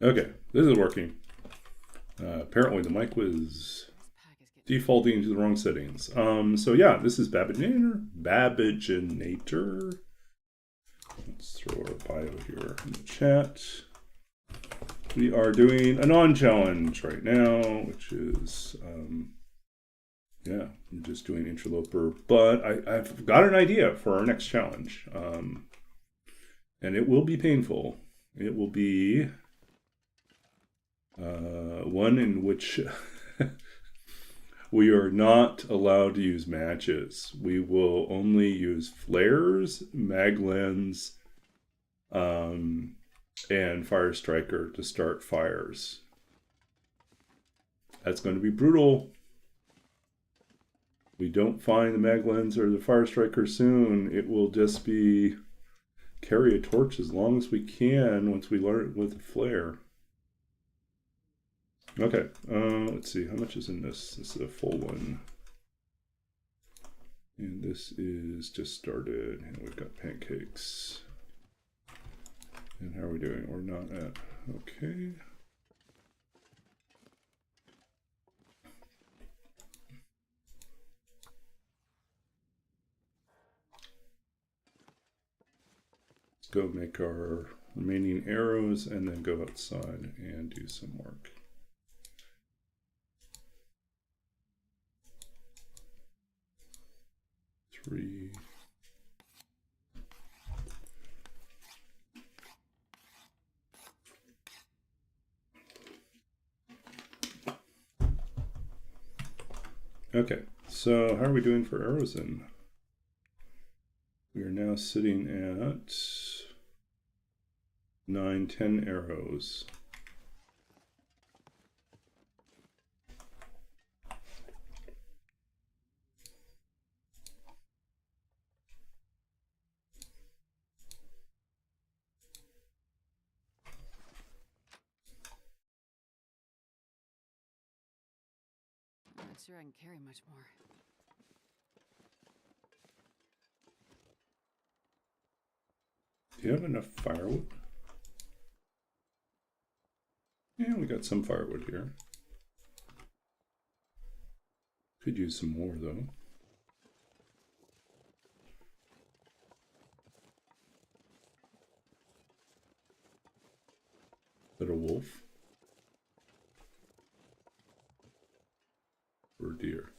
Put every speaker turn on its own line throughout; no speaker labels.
Okay, this is working. Apparently the mic was defaulting to the wrong settings. So yeah, this is Babbaginator. Let's throw our bio here in the chat. We are doing a non-challenge right now, which is, yeah, I'm just doing Interloper. But I've got an idea for our next challenge. And it will be painful. It will be one in which we are not allowed to use matches. We will only use flares, maglens, and fire striker to start fires. That's going to be brutal. We don't find the maglens or the fire striker soon. It will just be carry a torch as long as we can once we learn with the flare. Okay, let's see, how much is in this? This is a full one. And this is just started, and we've got pancakes. And how are we doing? We're not at, okay. Let's go make our remaining arrows and then go outside and do some work. Three. Okay, so how are we doing for arrows in? We are now sitting at 9, 10 arrows.
Not sure I can carry much more.
Do you have enough firewood? Yeah, we got some firewood here. Could use some more though. Is that a wolf? Or a deer?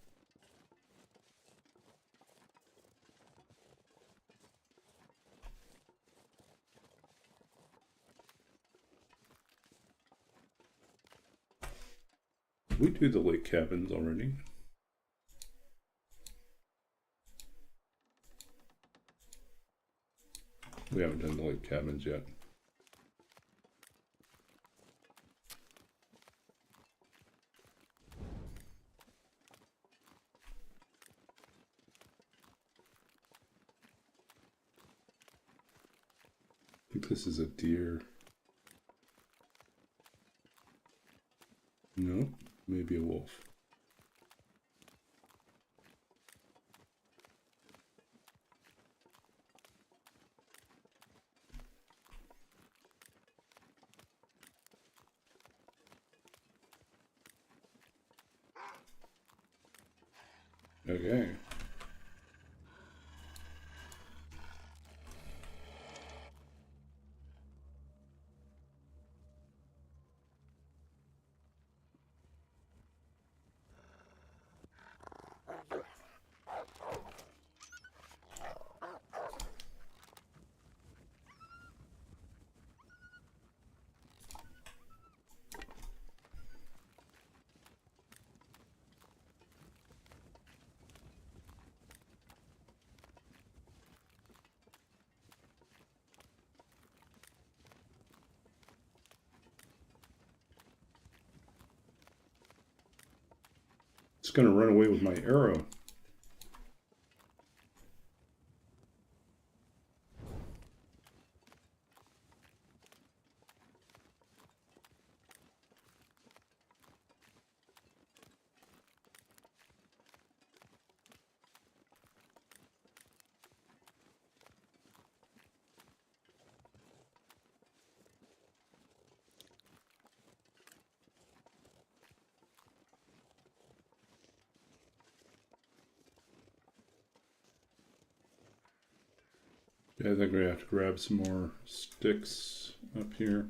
We do the lake cabins already. We haven't done the lake cabins yet. I think this is a deer. No, maybe a wolf. Okay. It's going to run away with my arrow. Yeah, I think we have to grab some more sticks up here.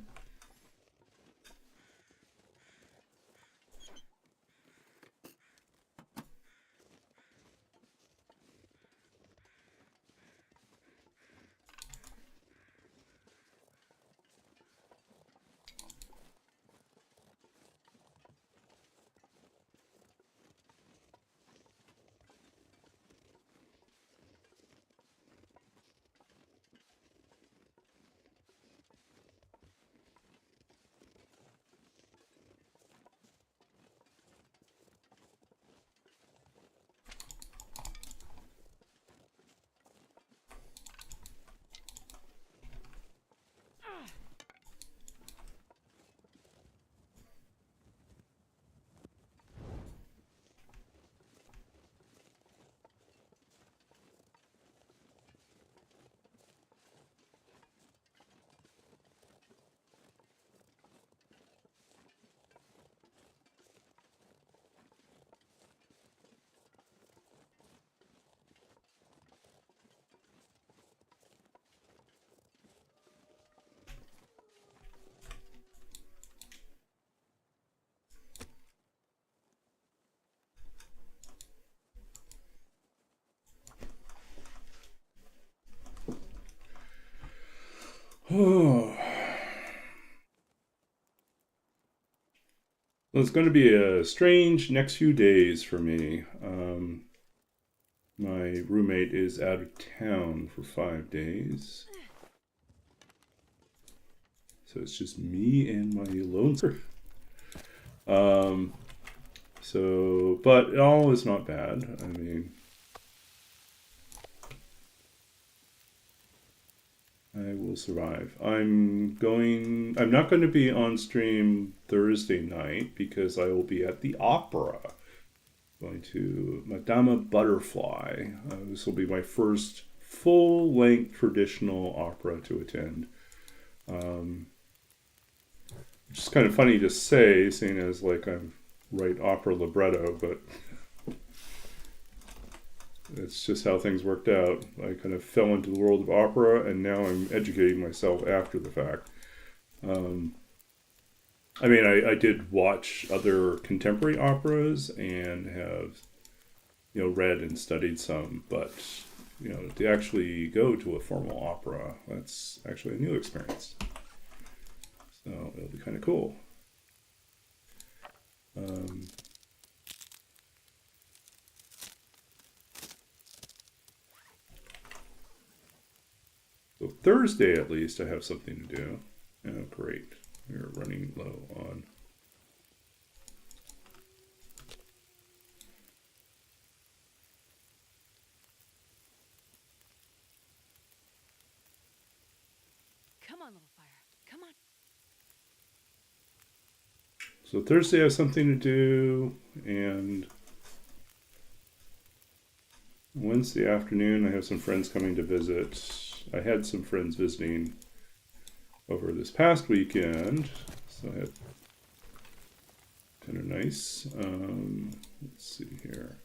Oh. Well, it's going to be a strange next few days for me. My roommate is out of town for 5 days. So it's just me and my lone. But all is not bad. I mean, I will survive. I'm not going to be on stream Thursday night because I will be at the opera. Going to Madame Butterfly. This will be my first full-length traditional opera to attend. Which is kind of funny to say, seeing as like I'm write opera libretto, but it's just how things worked out. I kind of fell into the world of opera, and now I'm educating myself after the fact. I mean, I did watch other contemporary operas and have, read and studied some, but, to actually go to a formal opera, that's actually a new experience. So it'll be kind of cool. So Thursday, at least, I have something to do. Oh, great. We're running low on.
Come on, little fire. Come on.
So Thursday I have something to do, and Wednesday afternoon I have some friends coming to visit. I had some friends visiting over this past weekend, so I had kind of nice. Let's see here.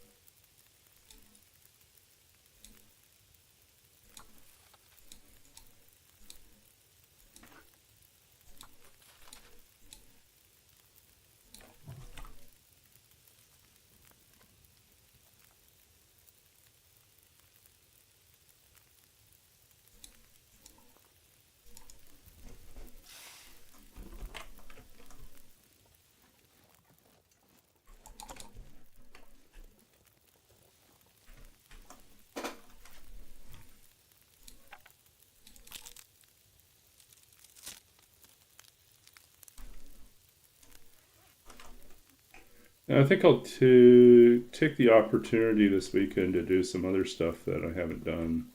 And I think I'll take the opportunity this weekend to do some other stuff that I haven't done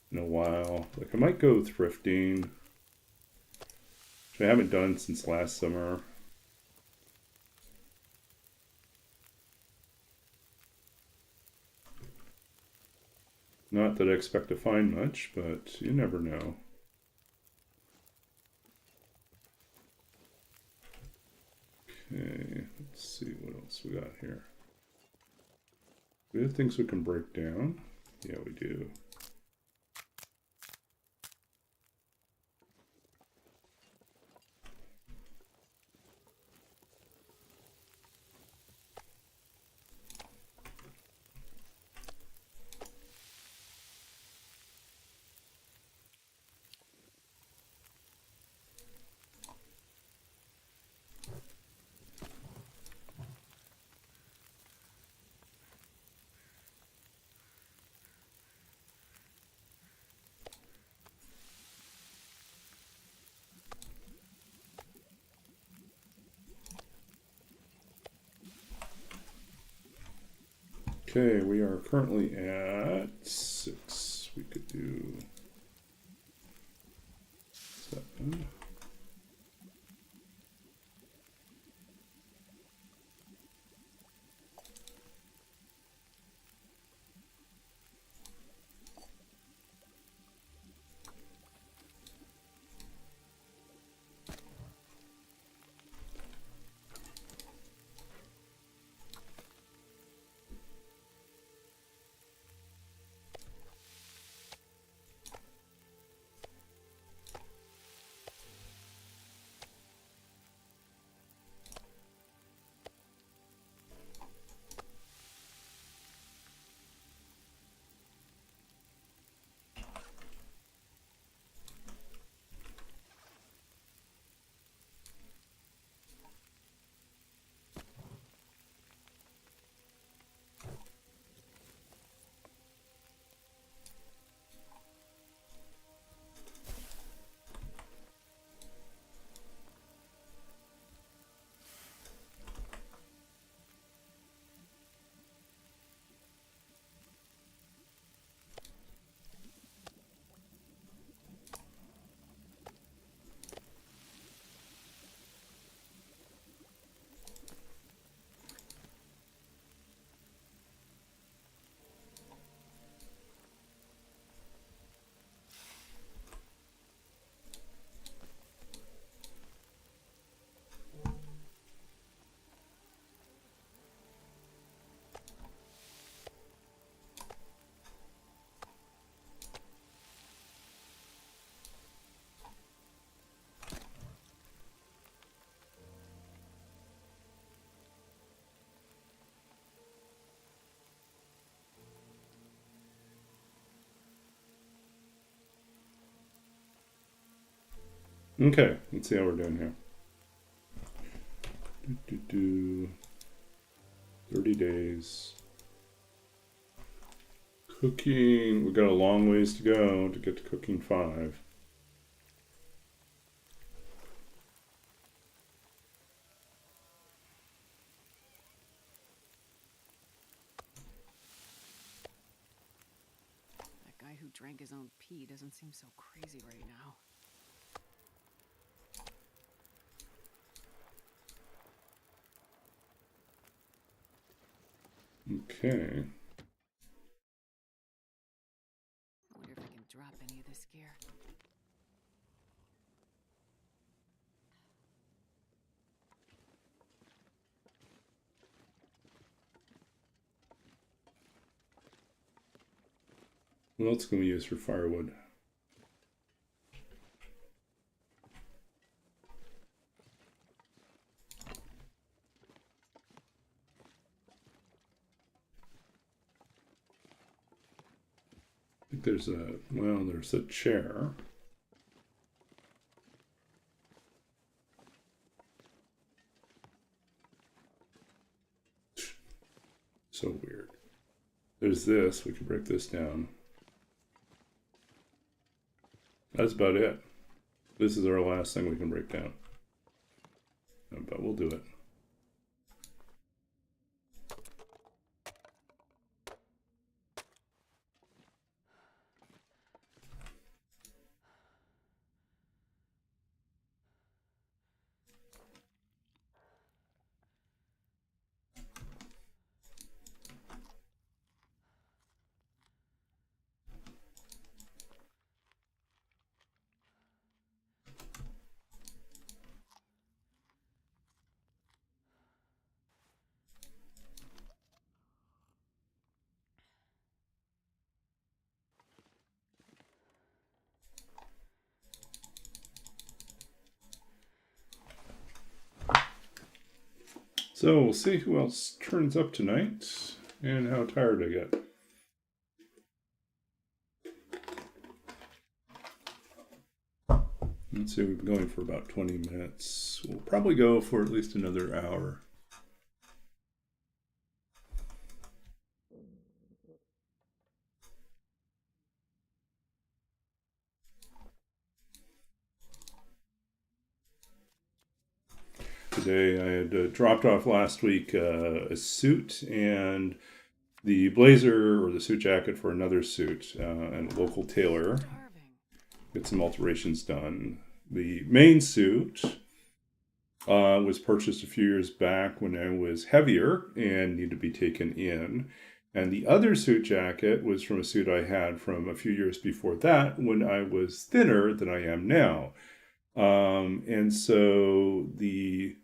in a while. Like I might go thrifting, which I haven't done since last summer. Not that I expect to find much, but you never know. Okay, let's see what else we got here. We have things we can break down. Yeah, we do. Okay, we are currently at 6. We could do 7. Okay, let's see how we're doing here. 30 days. Cooking, we've got a long ways to go to get to cooking 5.
That guy who drank his own pee doesn't seem so crazy right now.
Okay.
I wonder if I can drop any of this gear.
What else can we use for firewood? I think there's there's a chair. So weird. There's this, we can break this down. That's about it. This is our last thing we can break down. But we'll do it. So we'll see who else turns up tonight and how tired I get. Let's see, we've been going for about 20 minutes. We'll probably go for at least another hour. Today I had dropped off last week a suit and the blazer or the suit jacket for another suit, and a local tailor.
Starving.
Get some alterations done. The main suit was purchased a few years back when I was heavier and needed to be taken in. And the other suit jacket was from a suit I had from a few years before that when I was thinner than I am now. And so the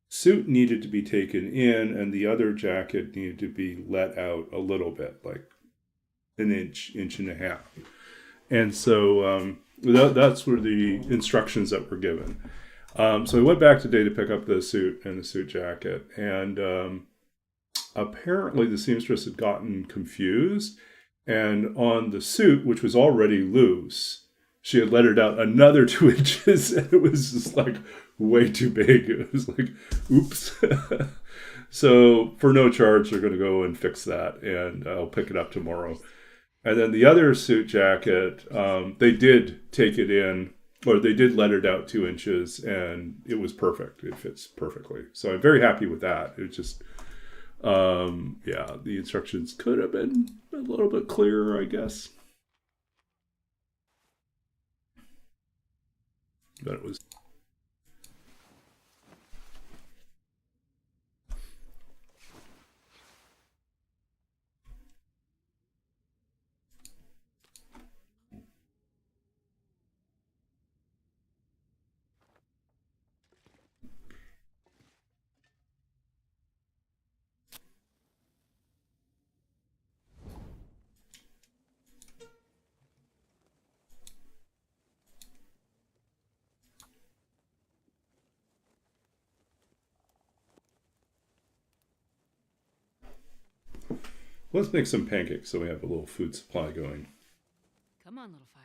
suit needed to be taken in, and the other jacket needed to be let out a little bit, like an inch and a half. And so that's where the instructions that were given. So I went back today to pick up the suit and the suit jacket, and apparently the seamstress had gotten confused, and on the suit, which was already loose, she had lettered out another 2 inches, and it was just like way too big. It was like, oops. So for no charge, they're going to go and fix that, and I'll pick it up tomorrow. And then the other suit jacket, they did take it in, or they did let it out 2 inches, and it was perfect. It fits perfectly. So I'm very happy with that. It just, the instructions could have been a little bit clearer, I guess. But it was. Let's make some pancakes so we have a little food supply going.
Come on, little fire.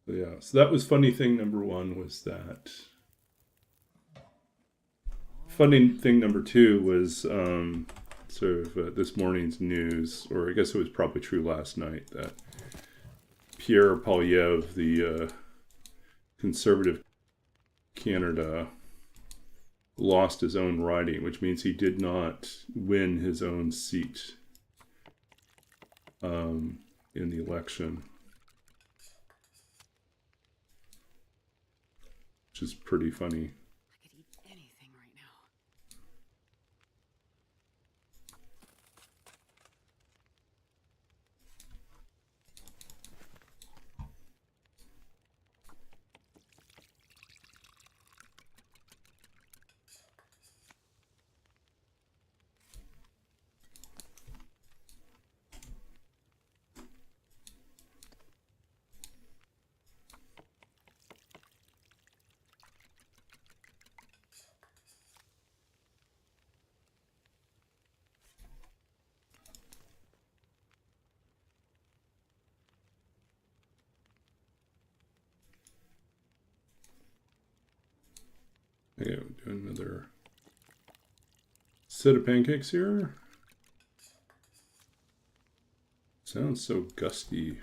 So yeah, so that was funny thing number one was that. Funny thing number two was this morning's news, or I guess it was probably true last night, that Pierre Poilievre, the Conservative Canada, lost his own riding, which means he did not win his own seat in the election, which is pretty funny.
I could eat anything right now.
Okay, we'll do another set of pancakes here. Sounds so gusty.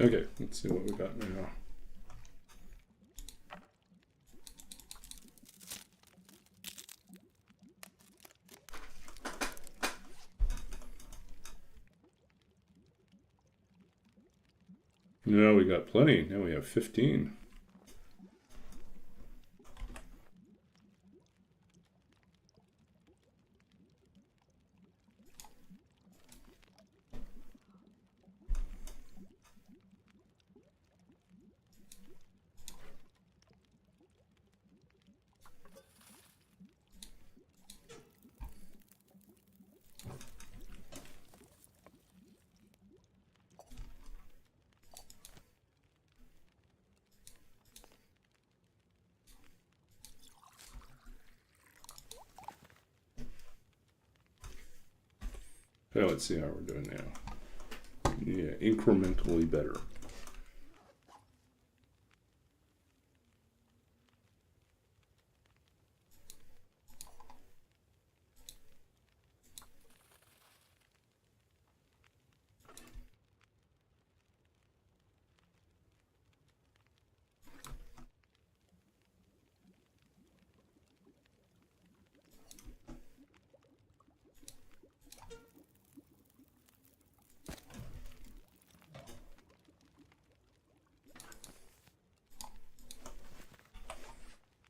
Okay, let's see what we got now. No, we got plenty. Now we have 15. Okay, let's see how we're doing now. Yeah, incrementally better.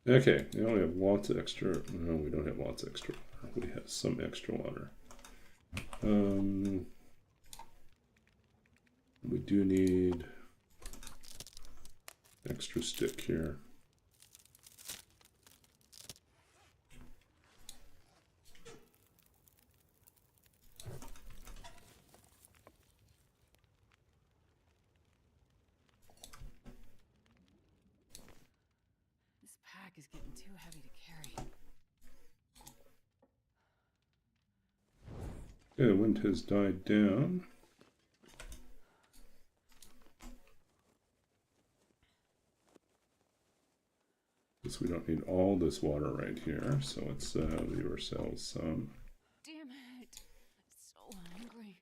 Okay, now we have lots of extra. No, we don't have lots of extra water. We have some extra water. We do need extra stick here.
This pack is getting too heavy to carry.
Okay, the wind has died down. Guess we don't need all this water right here, so let's leave ourselves some.
Damn it! So hungry.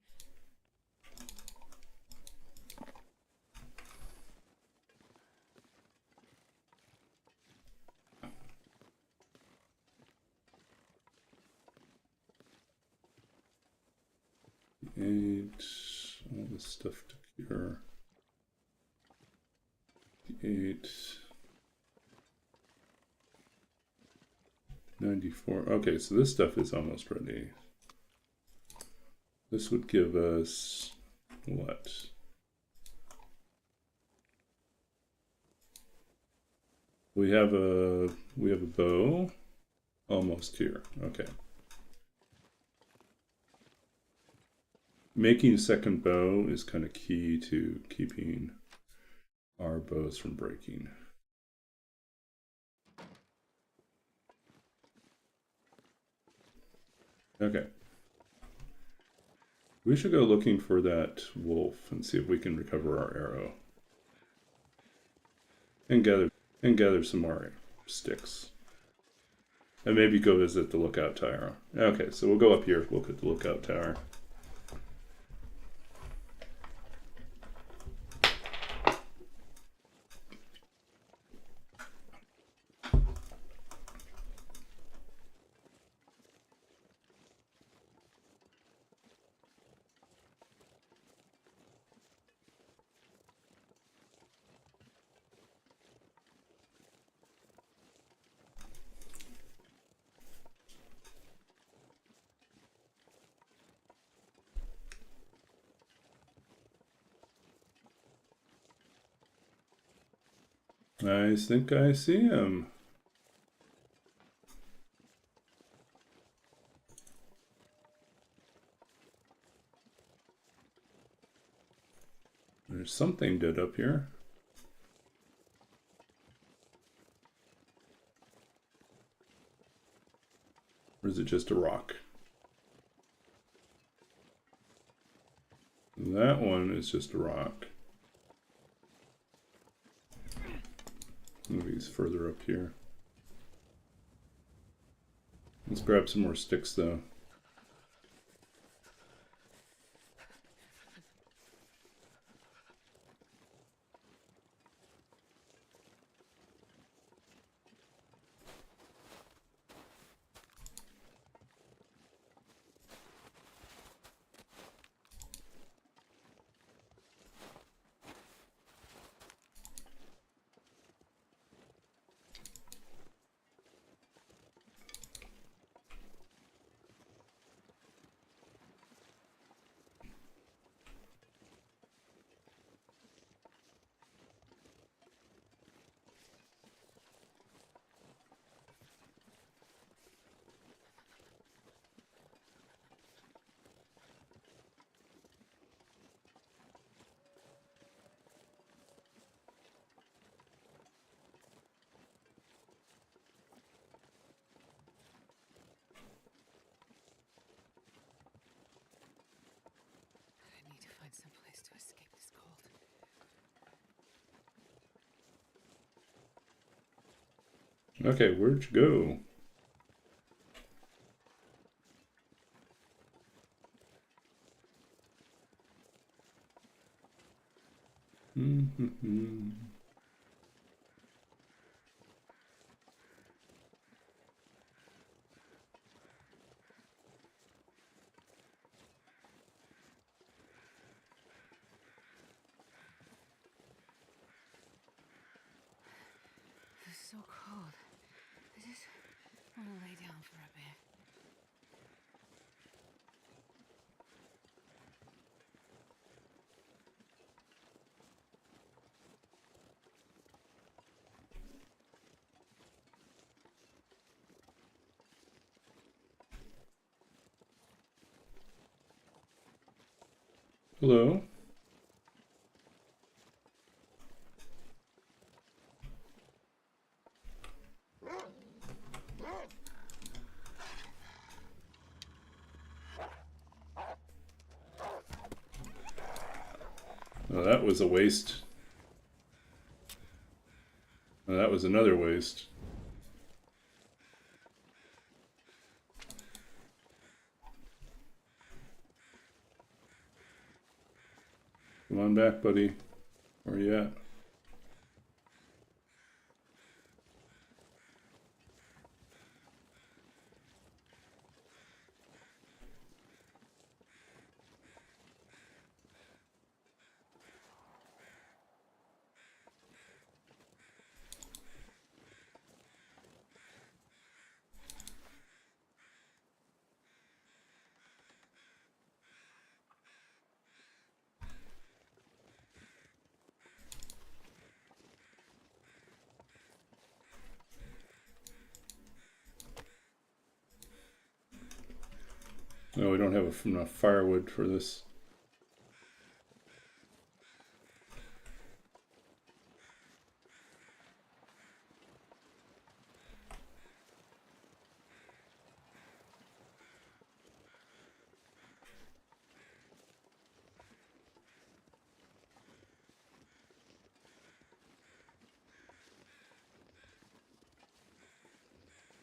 All this stuff to cure. 8. 94. Okay, so this stuff is almost ready. This would give us what? We have a bow almost here. Okay. Making a second bow is kind of key to keeping our bows from breaking. Okay. We should go looking for that wolf and see if we can recover our arrow. And gather some more sticks. And maybe go visit the lookout tower. Okay, so we'll go up here, look at the lookout tower. I think I see him. There's something dead up here. Or is it just a rock? That one is just a rock. Maybe he's further up here. Let's grab some more sticks though. Okay, where'd you go? Mm-hmm.
It's so cold. I just want to lay down for a bit.
Hello? Oh, that was a waste. Oh, that was another waste. Come on back, buddy. Where you at? No, we don't have enough firewood for this.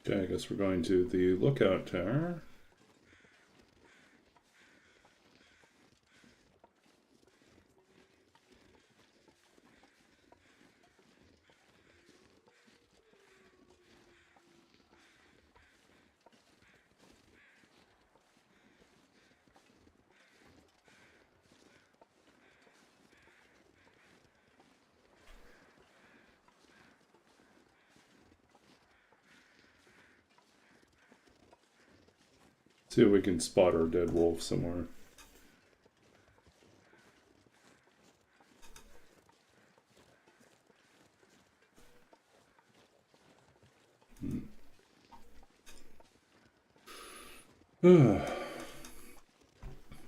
Okay, I guess we're going to the lookout tower. See if we can spot our dead wolf somewhere.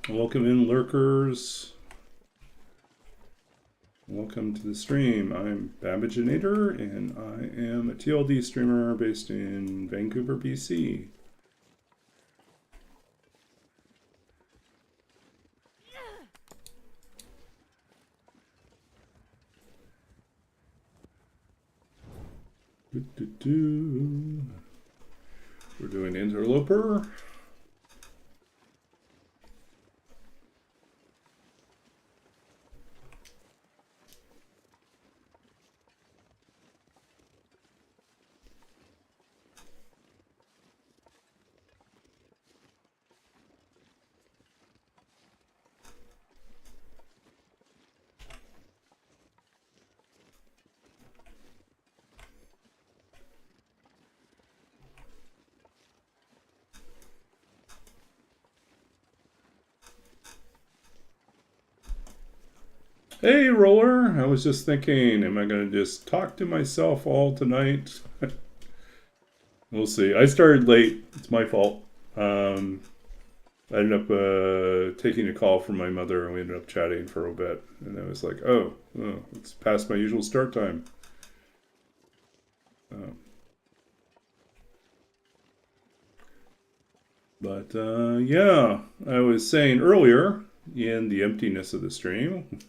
Welcome in, lurkers. Welcome to the stream. I'm Babbaginator, and I am a TLD streamer based in Vancouver, BC. We're doing Interloper. Hey, Roller. I was just thinking, am I going to just talk to myself all tonight? We'll see. I started late. It's my fault. I ended up taking a call from my mother, and we ended up chatting for a bit. And I was like, oh, it's past my usual start time. But yeah, I was saying earlier in the emptiness of the stream.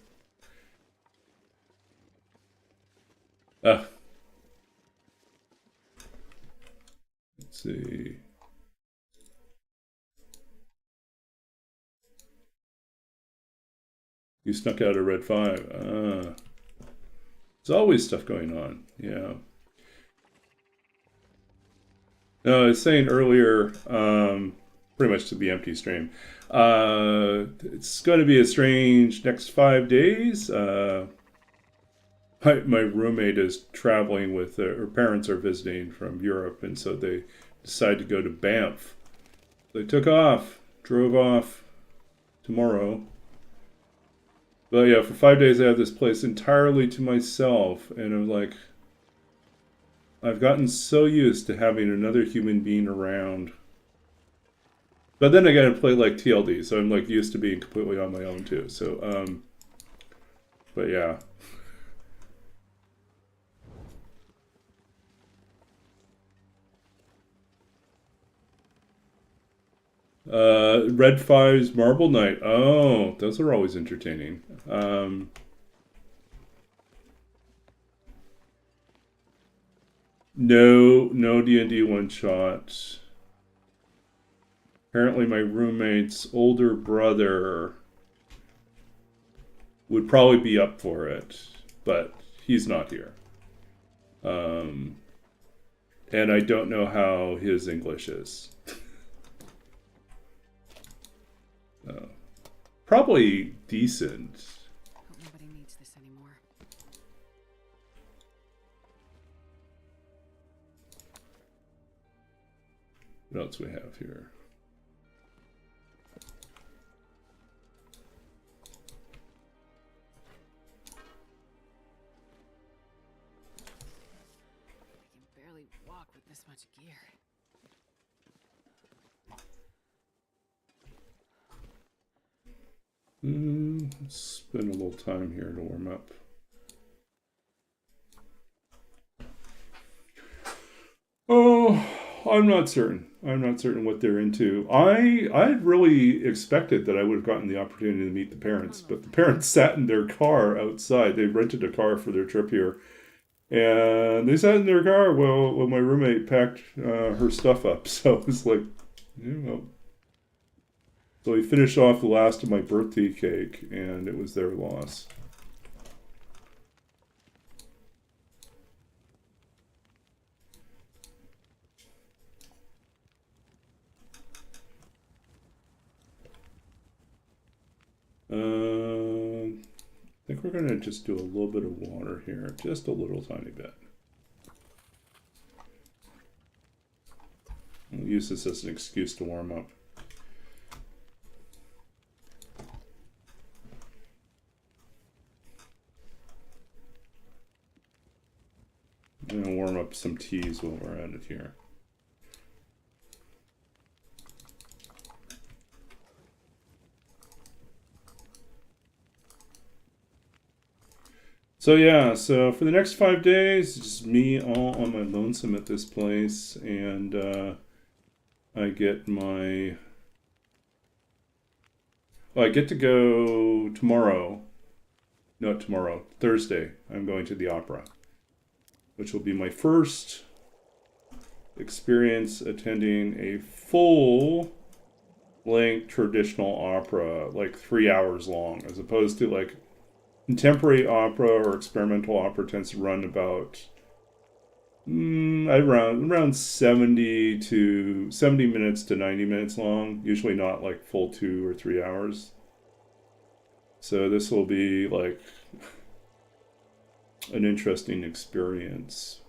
You snuck out a red 5. There's always stuff going on. Yeah. No, I was saying earlier, pretty much to the empty stream. It's going to be a strange next 5 days. My roommate is traveling with her parents are visiting from Europe, and so they decided to go to Banff. They took off, drove off tomorrow. But yeah, for 5 days I have this place entirely to myself, and I'm like, I've gotten so used to having another human being around. But then I gotta play like TLD, so I'm like used to being completely on my own too. So, but yeah. Red 5's Marble Knight. Oh, those are always entertaining. No D&D one shot. Apparently my roommate's older brother would probably be up for it, but he's not here. And I don't know how his English is. Probably decent.
Hope nobody needs this anymore.
What else we have here?
I can barely walk with this much gear.
Spend a little time here to warm up. Oh, I'm not certain. I'm not certain what they're into. I really expected that I would have gotten the opportunity to meet the parents, but the parents sat in their car outside. They rented a car for their trip here, and they sat in their car while my roommate packed her stuff up. So it's like, you know. So we finished off the last of my birthday cake, and it was their loss. I think we're going to just do a little bit of water here, just a little tiny bit. We'll use this as an excuse to warm up. I'm going to warm up some teas while we're at it here. So yeah, so for the next 5 days, it's just me all on my lonesome at this place, and I get my... Well, I get to go tomorrow. Not tomorrow, Thursday. I'm going to the opera, which will be my first experience attending a full-length traditional opera, like 3 hours long, as opposed to like contemporary opera or experimental opera tends to run about around 70 minutes to 90 minutes long, usually not like full 2 or 3 hours. So this will be like an interesting experience.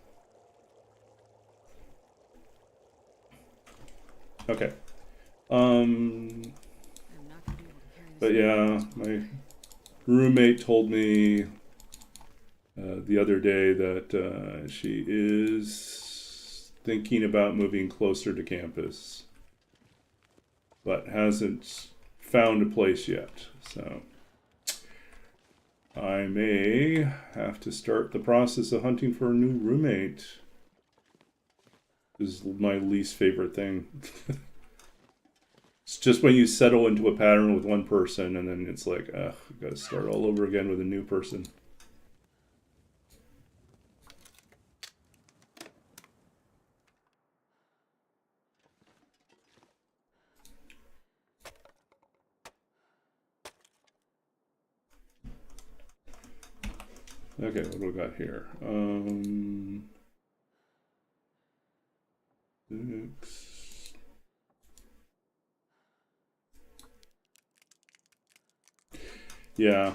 Okay. But yeah, my roommate told me the other day that she is thinking about moving closer to campus, but hasn't found a place yet. So I may have to start the process of hunting for a new roommate. This is my least favorite thing. It's just when you settle into a pattern with one person, and then it's like, ugh, I've got to start all over again with a new person. Okay, what do we got here? Six. Yeah.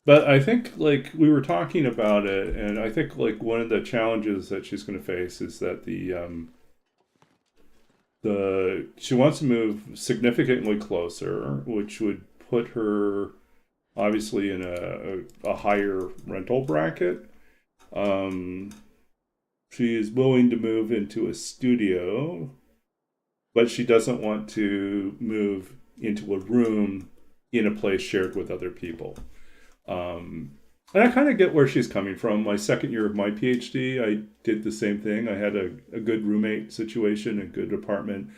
But I think, like, we were talking about it, and I think, like, one of the challenges that she's going to face is that the she wants to move significantly closer, which would put her obviously in a higher rental bracket. Um, she is willing to move into a studio, but she doesn't want to move into a room in a place shared with other people. And I kind of get where she's coming from. My second year of my PhD, I did the same thing. I had a good roommate situation, a good apartment.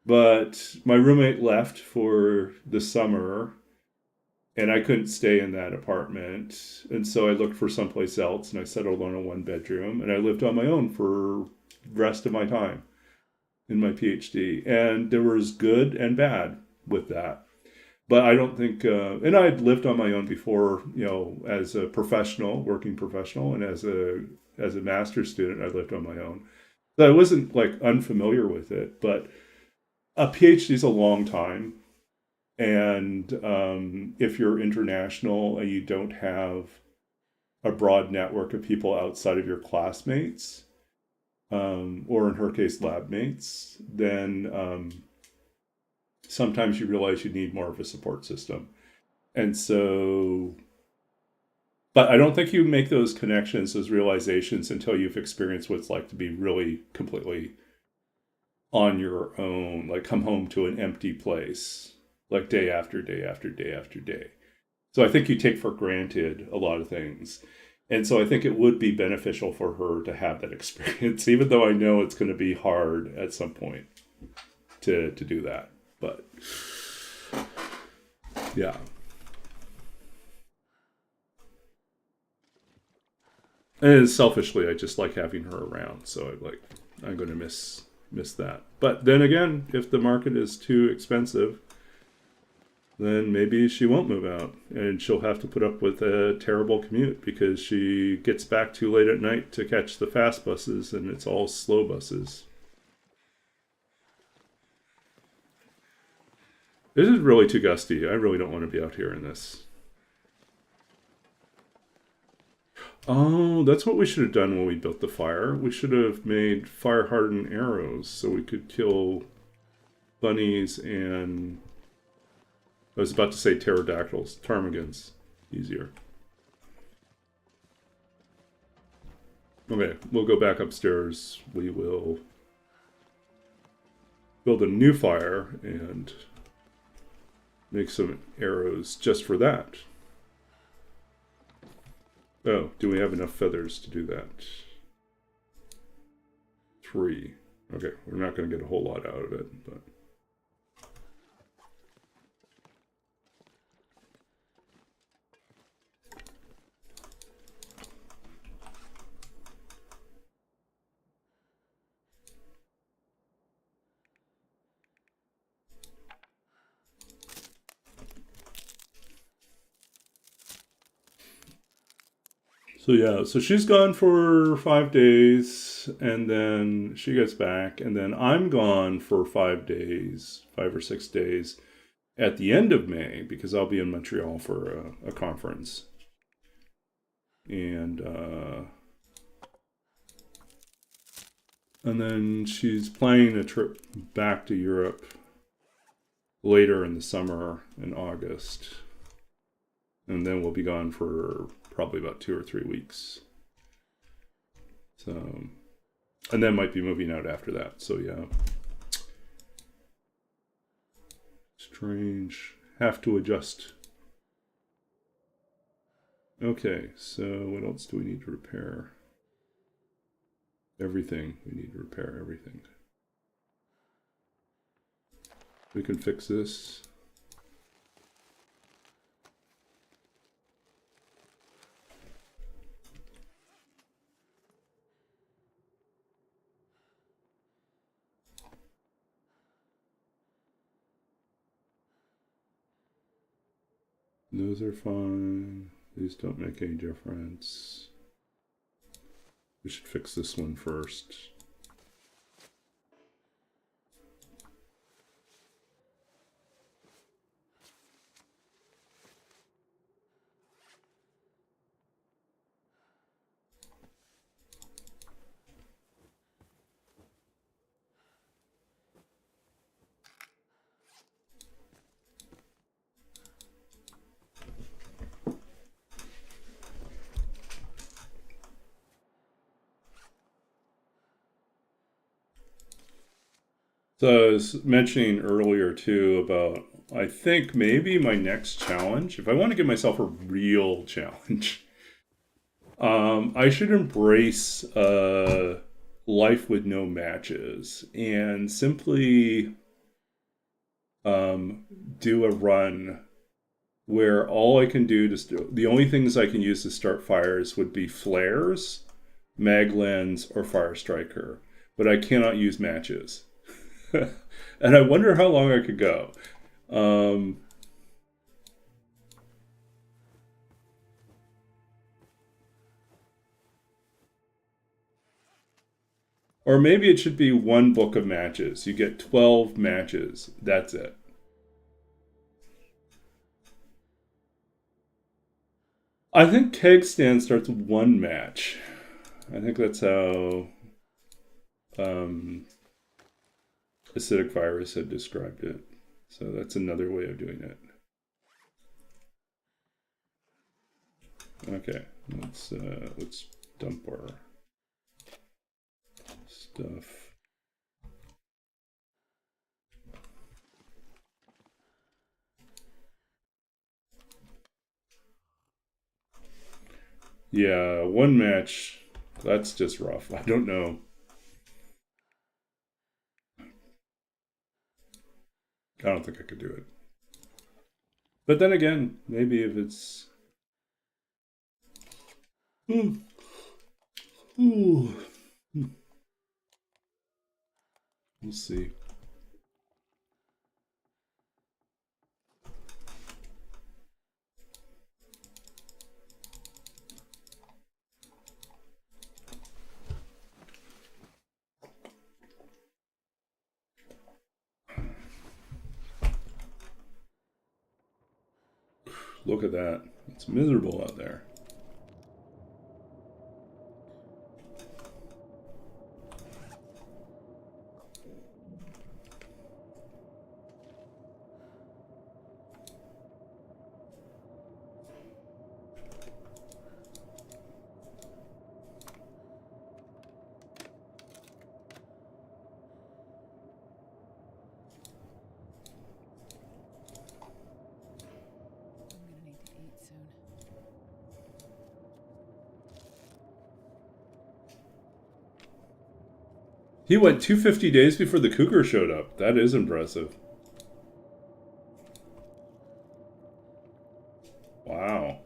But my roommate left for the summer, and I couldn't stay in that apartment. And so I looked for someplace else, and I settled on a one bedroom, and I lived on my own for the rest of my time in my PhD. And there was good and bad with that. But I don't think, and I'd lived on my own before, as a professional, working professional, and as a master's student, I lived on my own. So I wasn't like unfamiliar with it, but a PhD is a long time, and if you're international and you don't have a broad network of people outside of your classmates, or in her case, lab mates, then sometimes you realize you need more of a support system. And so, but I don't think you make those connections, those realizations, until you've experienced what it's like to be really completely on your own, like come home to an empty place, like day after day after day after day. So I think you take for granted a lot of things. And so I think it would be beneficial for her to have that experience, even though I know it's going to be hard at some point to do that. But yeah. And selfishly, I just like having her around. So I'm going to miss that. But then again, if the market is too expensive, then maybe she won't move out, and she'll have to put up with a terrible commute because she gets back too late at night to catch the fast buses, and it's all slow buses. This is really too gusty. I really don't want to be out here in this. Oh, that's what we should have done when we built the fire. We should have made fire hardened arrows so we could kill bunnies and, I was about to say pterodactyls, ptarmigans. Easier. Okay, we'll go back upstairs. We will build a new fire and make some arrows just for that. Oh, do we have enough feathers to do that? 3. Okay, we're not going to get a whole lot out of it, but... So yeah, so she's gone for 5 days, and then she gets back, and then I'm gone for 5 days, 5 or 6 days, at the end of May, because I'll be in Montreal for a conference. And then she's planning a trip back to Europe later in the summer in August. And then we'll be gone for probably about 2 or 3 weeks. So, and then might be moving out after that. So yeah. Strange. Have to adjust. Okay, so what else do we need to repair? Everything. We need to repair everything. We can fix this. Those are fine. These don't make any difference. We should fix this one first. So I was mentioning earlier too about, I think maybe my next challenge, if I want to give myself a real challenge, I should embrace life with no matches and simply do a run where all I can do the only things I can use to start fires would be flares, maglens, or fire striker, but I cannot use matches. And I wonder how long I could go. Or maybe it should be one book of matches. You get 12 matches. That's it. I think keg stand starts with one match. I think that's how Acidic Virus had described it. So that's another way of doing it. Okay, let's dump our stuff. Yeah, one match, that's just rough. I don't know. I don't think I could do it. But then again, maybe if it's... We'll see. Look at that. It's miserable out there. He went 250 days before the cougar showed up. That is impressive. Wow.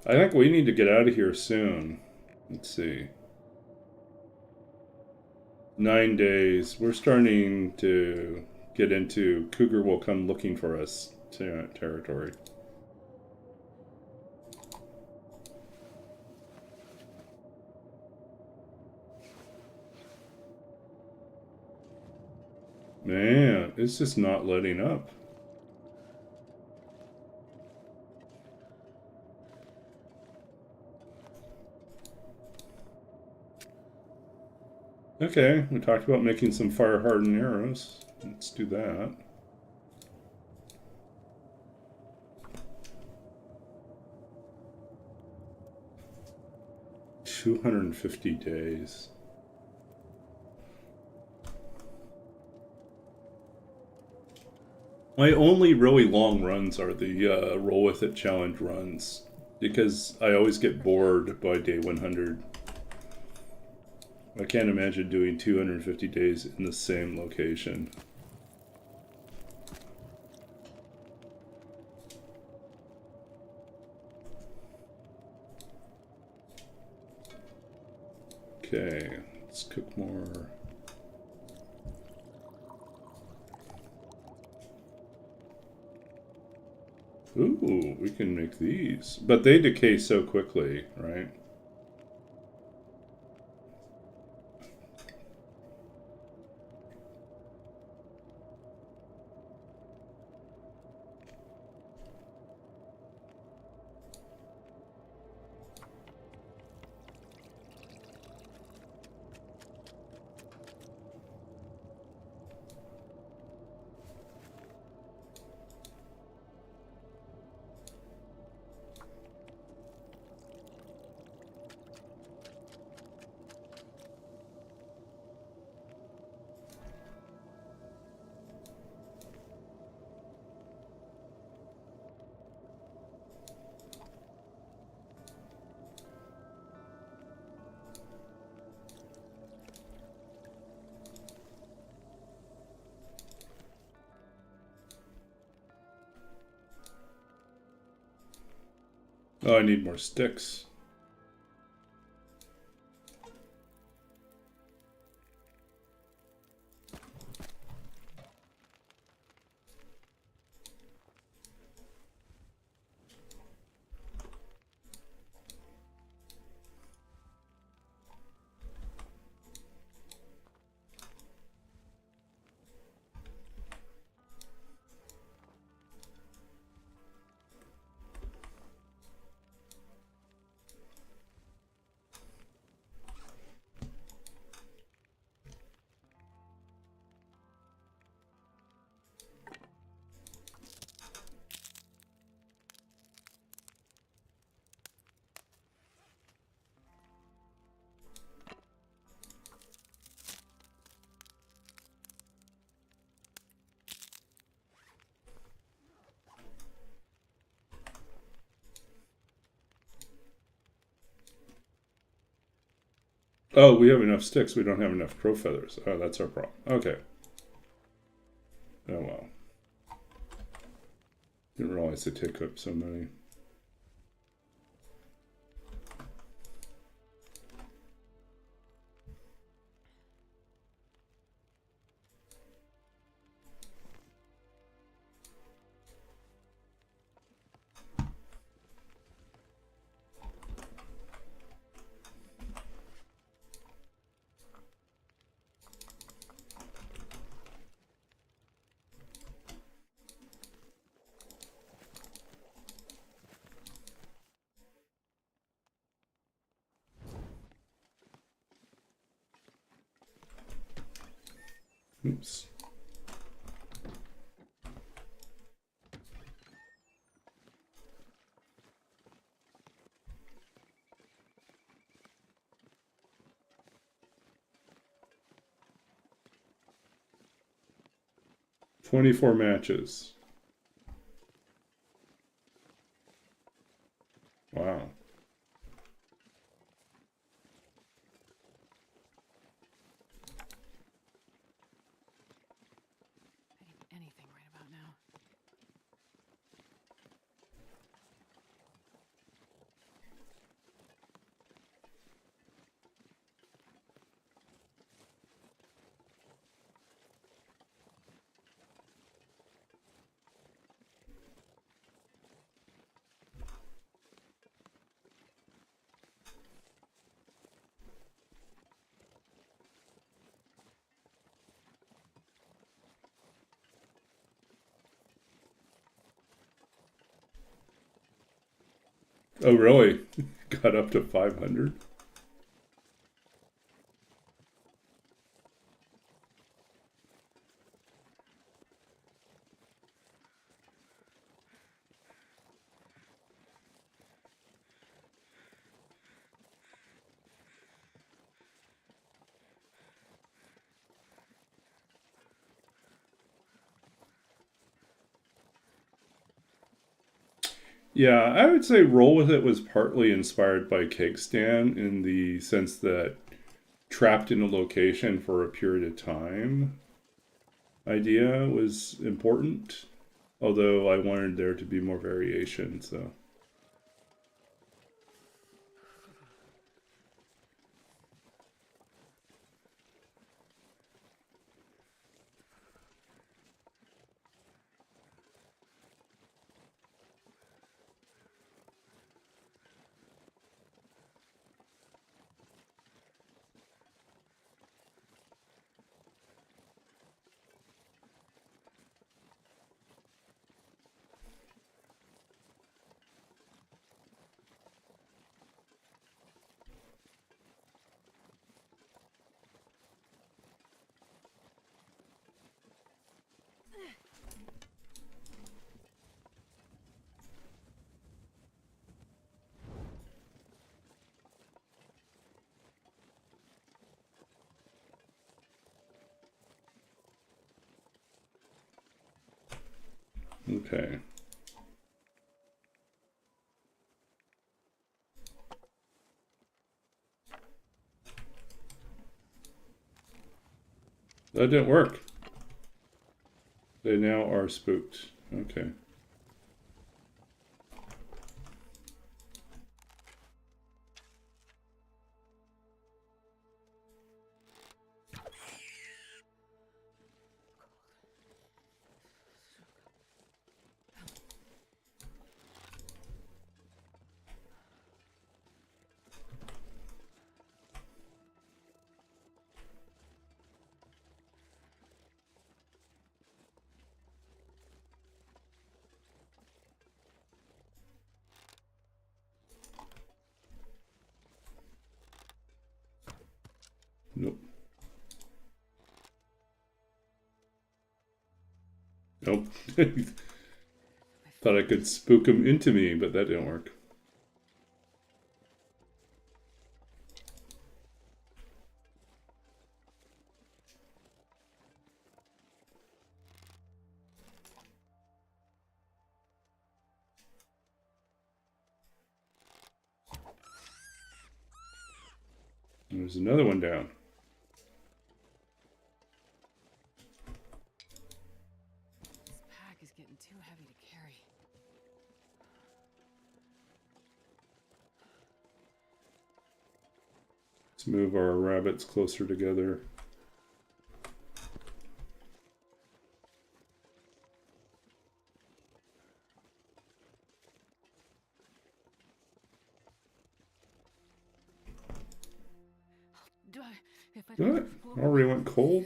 I think we need to get out of here soon. Let's see. 9 days. We're starting to get into cougar will come looking for us territory. Man, it's just not letting up. Okay, we talked about making some fire-hardened arrows. Let's do that. $250 days. My only really long runs are the roll with it challenge runs because I always get bored by day 100. I can't imagine doing 250 days in the same location. Okay, let's cook more. Ooh, we can make these. But they decay so quickly, right? Oh, I need more sticks. Oh, we have enough sticks. We don't have enough crow feathers. Oh, that's our problem. Okay. Oh, well. Didn't realize they take up so many. Oops. "24 matches." Wow.
I need anything right about now.
Oh, really? Got up to 500? Yeah, I would say Roll With It was partly inspired by Keg Stand in the sense that trapped in a location for a period of time idea was important. Although I wanted there to be more variation, so. Okay. That didn't work. They now are spooked. Okay. Nope. Nope. Thought I could spook him into me, but that didn't work. There's another one down.
This pack is getting too heavy to carry.
Let's move our rabbits closer together. What? Already went cold?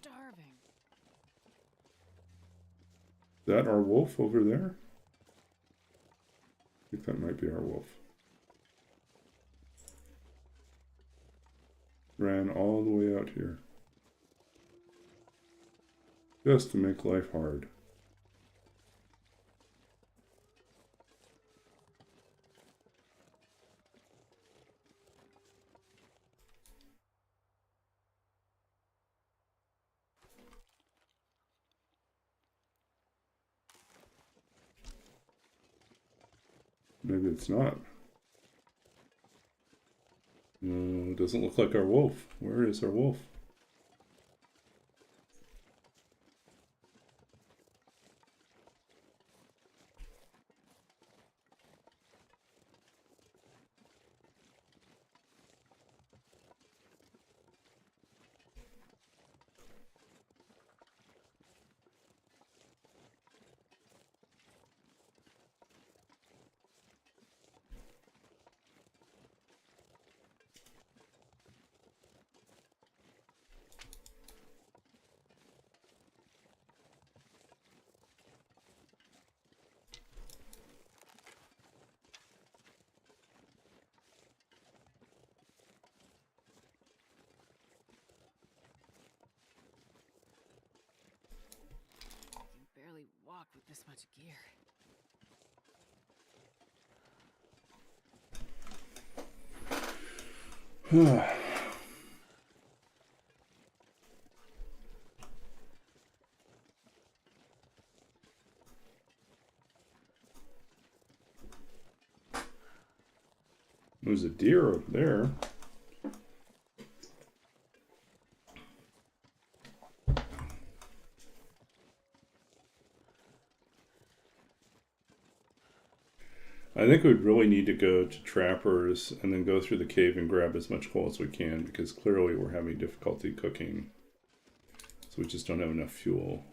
Starving.
Is that our wolf over there? I think that might be our wolf. Ran all the way out here. Just to make life hard. Maybe it's not. No, it doesn't look like our wolf. Where is our wolf?
Barely walk with this much gear.
There's a deer over there. I think we'd really need to go to Trappers and then go through the cave and grab as much coal as we can, because clearly we're having difficulty cooking. So we just don't have enough fuel.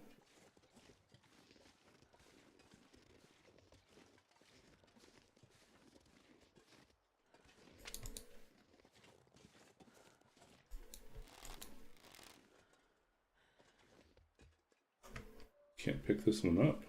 Can't pick this one up.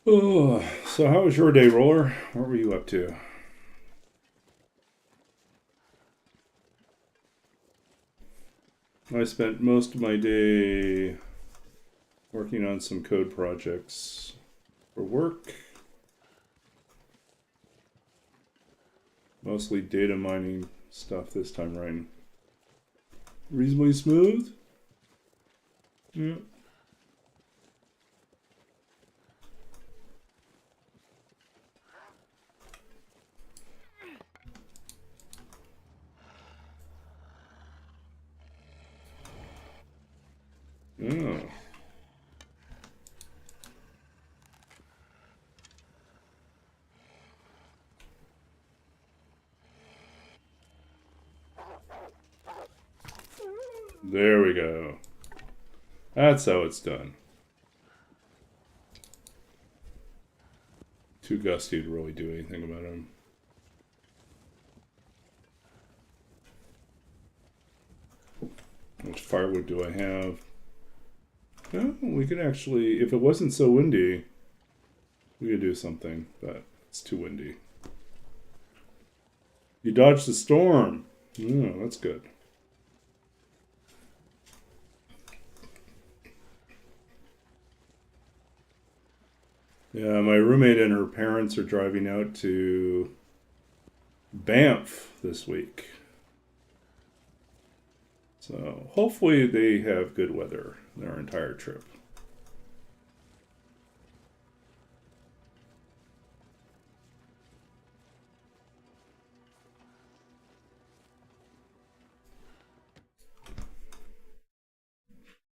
Oh, so how was your day, Roller? What were you up to? I spent most of my day working on some code projects for work. Mostly data mining stuff this time, Ryan. Reasonably smooth? Yeah. Oh. There we go. That's how it's done. Too gusty to really do anything about him. How much firewood do I have? Well, we could actually, if it wasn't so windy, we could do something, but it's too windy. You dodged the storm. Oh, that's good. Yeah, my roommate and her parents are driving out to Banff this week. So hopefully they have good weather their entire trip.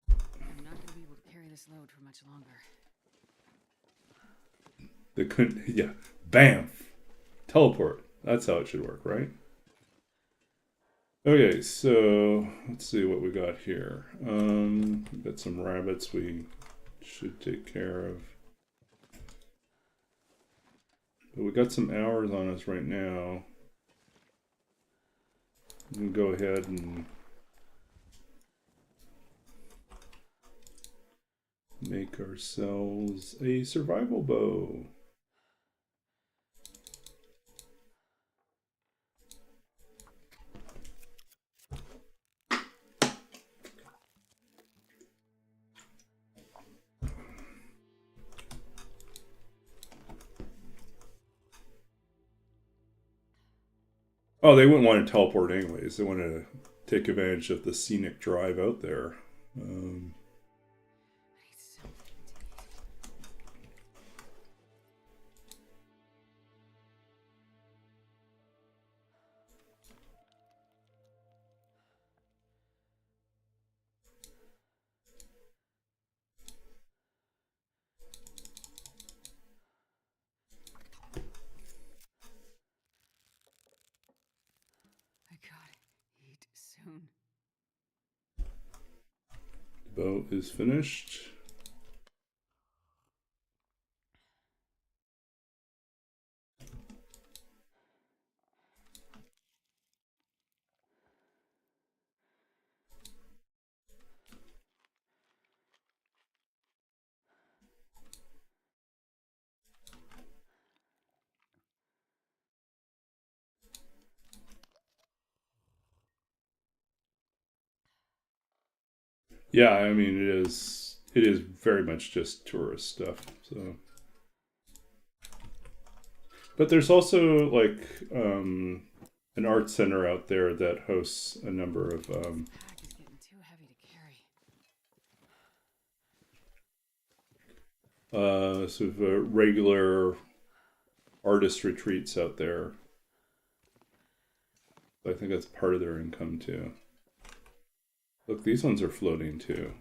I'm not going to be able to carry this load for much longer.
They couldn't, yeah, Banff. Teleport. That's how it should work, right? Okay, so let's see what we got here. We've got some rabbits we should take care of. But we got some hours on us right now. We can go ahead and make ourselves a survival bow. Oh, they wouldn't want to teleport anyways. They want to take advantage of the scenic drive out there.
I gotta eat soon.
The bow is finished. Yeah, I mean it is very much just tourist stuff. So, but there's also like an art center out there that hosts a number of
This pack is getting too heavy to carry.
sort of regular artist retreats out there. I think that's part of their income too. Look, these ones are floating too.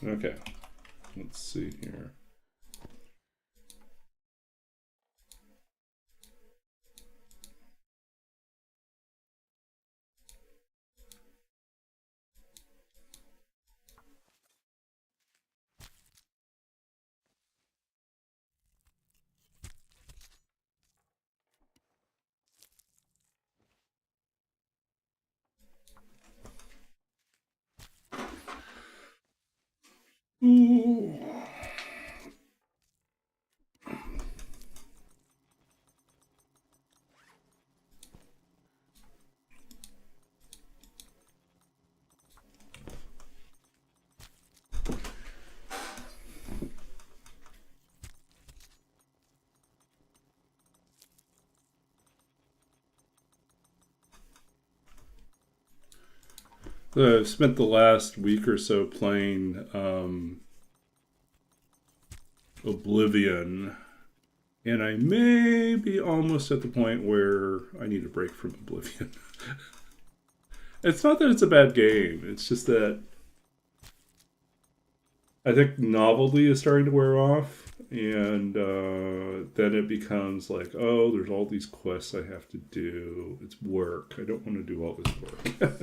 Okay, let's see here. I've spent the last week or so playing Oblivion, and I may be almost at the point where I need a break from Oblivion. It's not that it's a bad game, it's just that I think novelty is starting to wear off, and then it becomes like, oh, there's all these quests I have to do. It's work. I don't want to do all this work.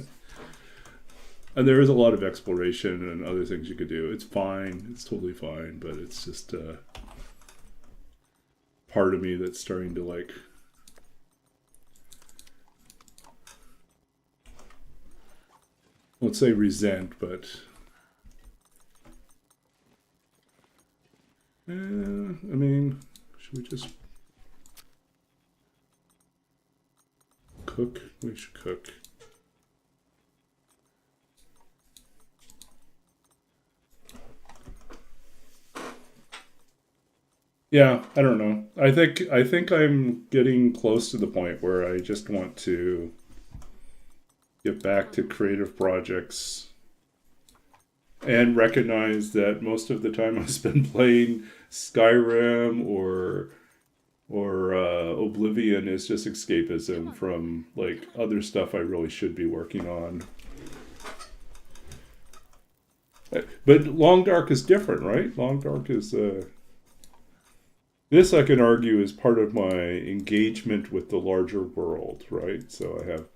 And there is a lot of exploration and other things you could do. It's fine. It's totally fine, but it's just part of me that's starting to like let's say resent, but I mean, should we just cook? We should cook. Yeah, I don't know. I think I'm getting close to the point where I just want to get back to creative projects and recognize that most of the time I spend playing Skyrim or Oblivion is just escapism from like other stuff I really should be working on. But Long Dark is different, right? Long Dark is this I can argue is part of my engagement with the larger world, right? So I have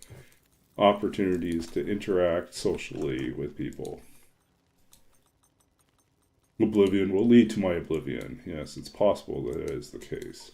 opportunities to interact socially with people. Oblivion will lead to my oblivion. Yes, it's possible that it is the case.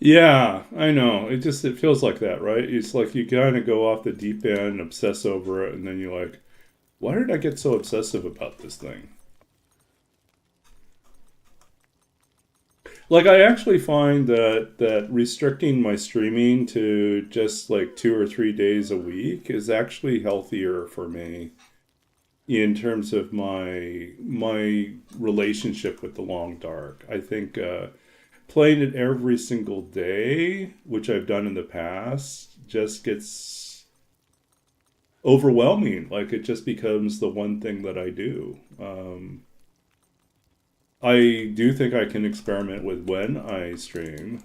Yeah, I know. It feels like that, right? It's like you kind of go off the deep end, obsess over it, and then you're like, why did I get so obsessive about this thing? Like I actually find that restricting my streaming to just like 2 or 3 days a week is actually healthier for me in terms of my relationship with the long dark. I think playing it every single day, which I've done in the past, just gets overwhelming. Like it just becomes the one thing that I do. I do think I can experiment with when I stream,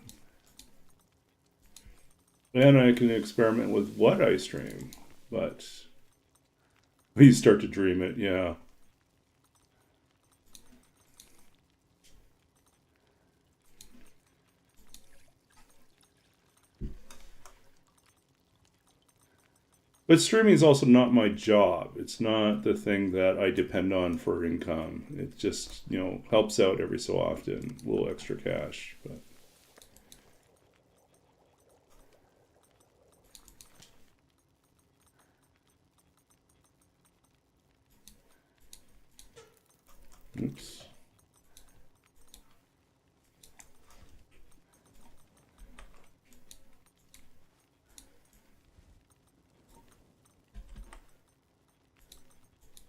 and I can experiment with what I stream. But you start to dream it, yeah. But streaming is also not my job. It's not the thing that I depend on for income. It just, helps out every so often, a little extra cash. But oops.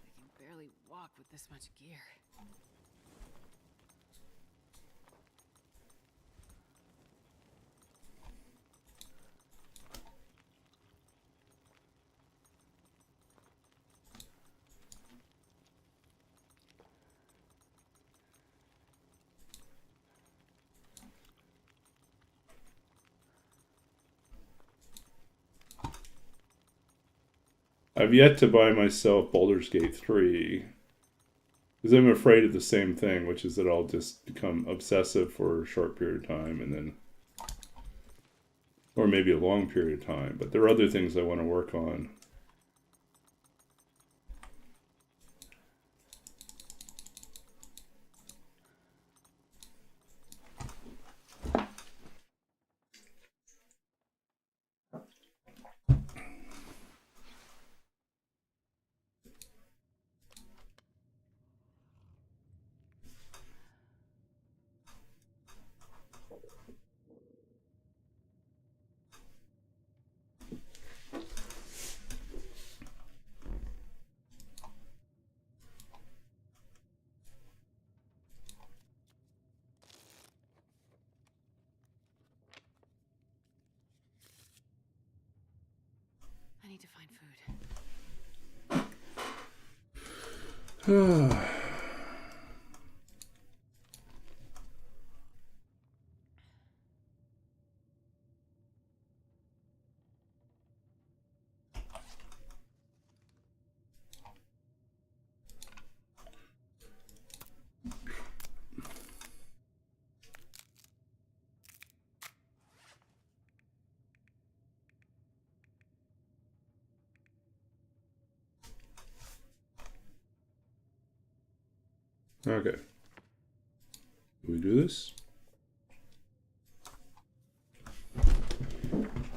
I can barely walk with this much gear.
I've yet to buy myself Baldur's Gate 3 because I'm afraid of the same thing, which is that I'll just become obsessive for a short period of time and then, or maybe a long period of time. But there are other things I want to work on.
I need to find food.
Okay. Do we do this?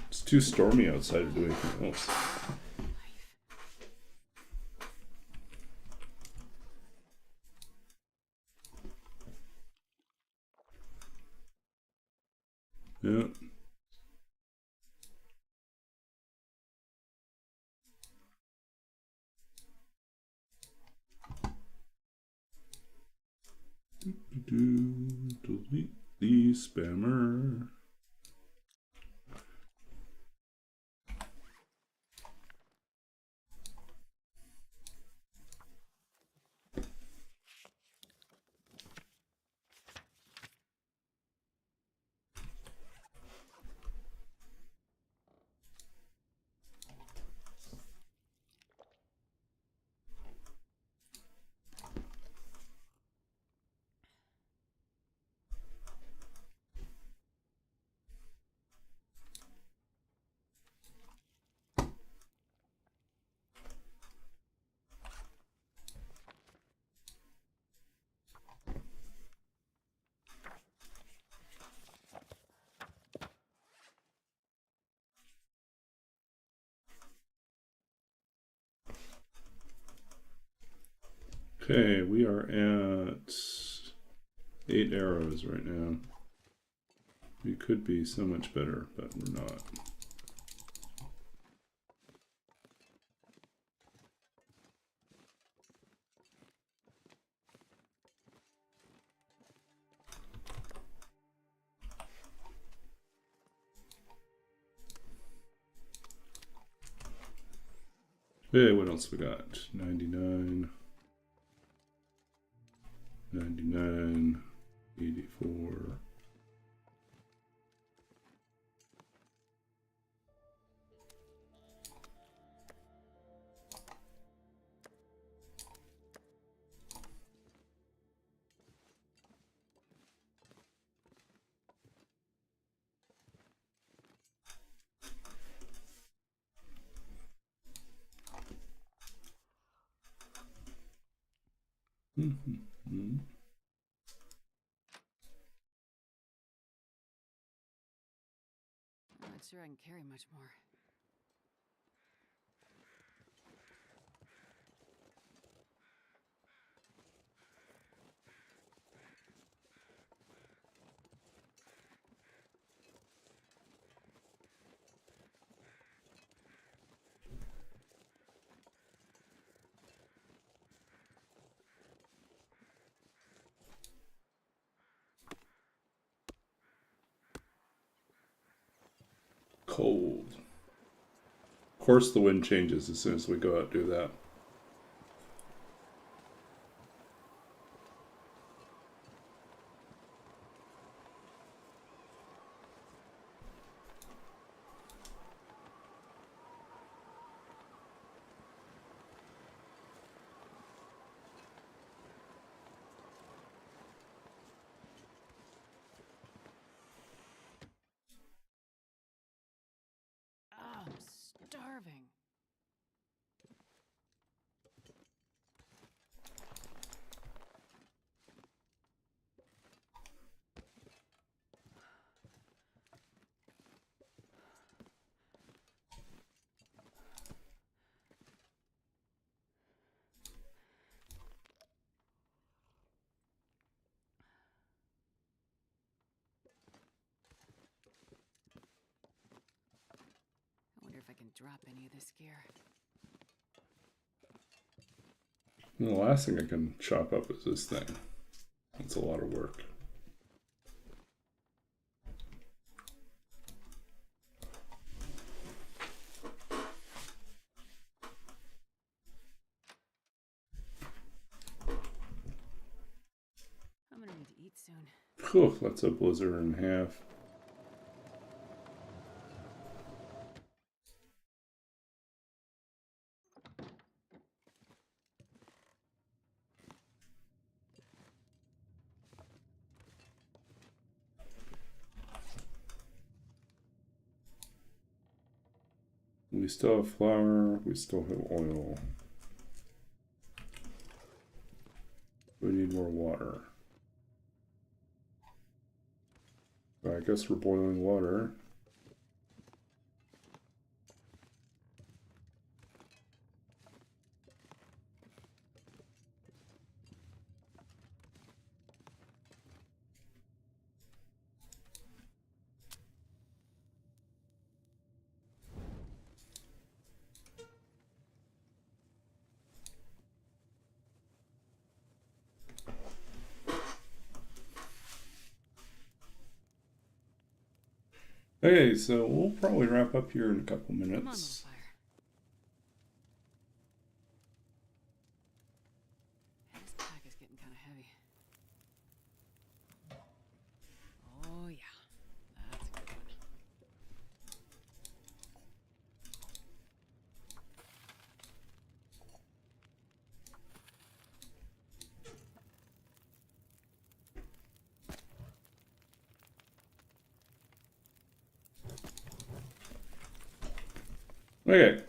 It's too stormy outside to do anything else. Yeah. Delete the spammer. Okay, we are at 8 arrows right now. We could be so much better, but we're not. Okay, what else we got? 99, 99, 84.
I'm not sure I can carry much more.
Cold. Of course the wind changes as soon as we go out and do that.
drop any of this gear.
And the last thing I can chop up is this thing. That's a lot of work.
I'm gonna need to eat soon.
Whew, that's a blizzard and a half. We still have flour, we still have oil. We need more water. I guess we're boiling water. Okay, so we'll probably wrap up here in a couple
Come on, little
minutes.
fire. Hey, this pack is getting kind of heavy. Oh yeah, that's a good one.
Okay,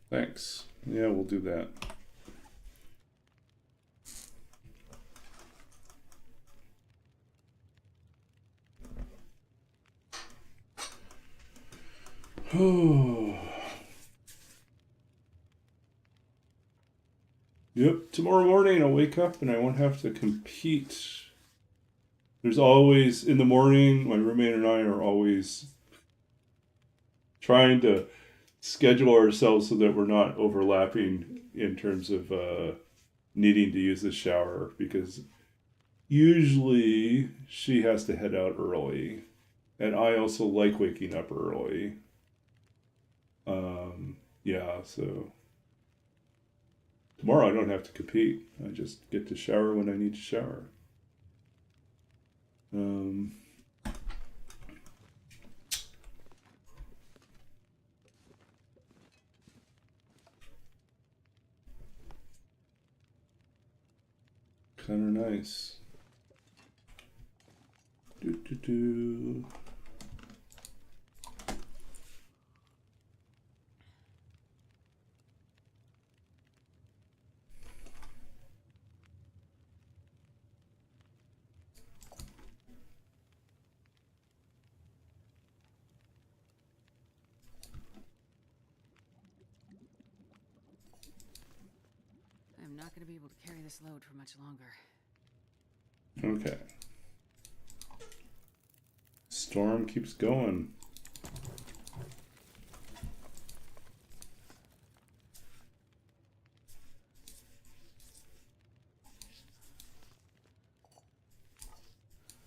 thanks. Yeah, we'll do that. Oh. Yep, tomorrow morning I'll wake up and I won't have to compete. There's always, in the morning, my roommate and I are always trying to schedule ourselves so that we're not overlapping in terms of needing to use the shower, because usually she has to head out early and I also like waking up early. Yeah, so tomorrow I don't have to compete. I just get to shower when I need to shower. Kind of nice. Do.
I'm not gonna be able to carry this load for much longer.
Okay. Storm keeps going.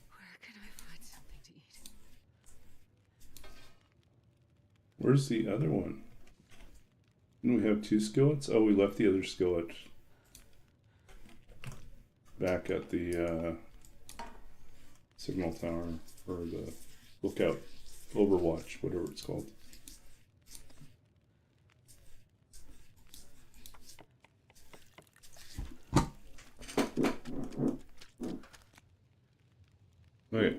Where can I find something to eat?
Where's the other one? Didn't we have two skillets? Oh, we left the other skillet back at the signal tower, or the lookout, overwatch, whatever it's called. Okay.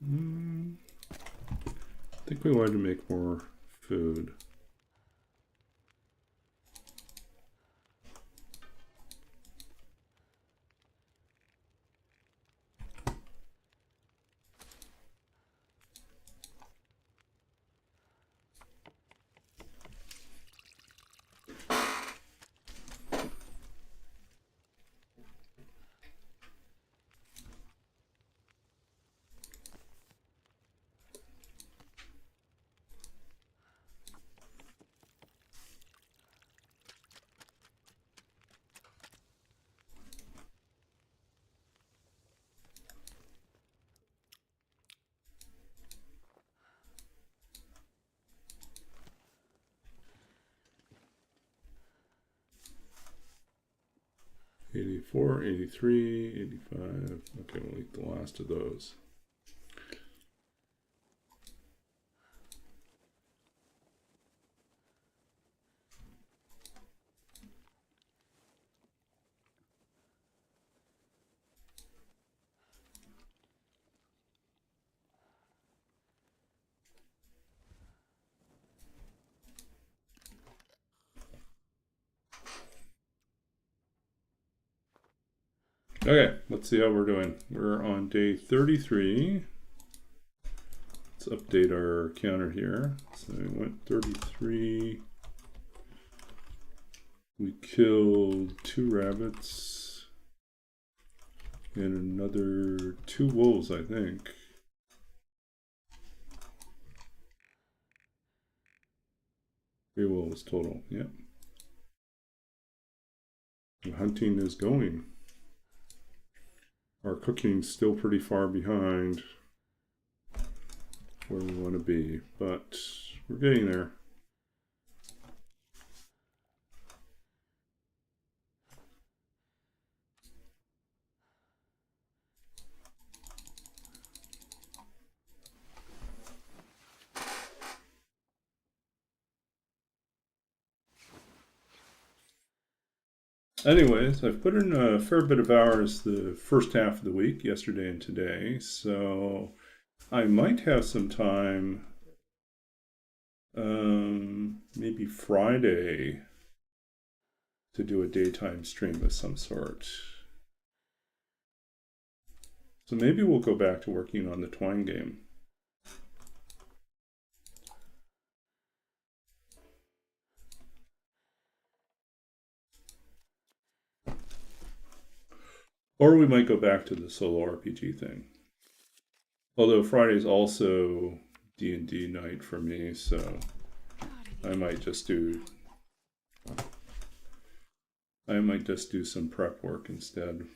I think we wanted to make more food. '84, '83, '85. Okay, we'll eat the last of those. Okay, let's see how we're doing. We're on day 33. Let's update our counter here. So we went 33. We killed 2 rabbits and another 2 wolves, I think. Three wolves total, yep. The hunting is going. Our cooking's still pretty far behind where we want to be, but we're getting there. Anyways, I've put in a fair bit of hours the first half of the week, yesterday and today, so I might have some time, maybe Friday, to do a daytime stream of some sort. So maybe we'll go back to working on the Twine game. Or we might go back to the solo RPG thing. Although Friday's also D&D night for me, so I might just do some prep work instead.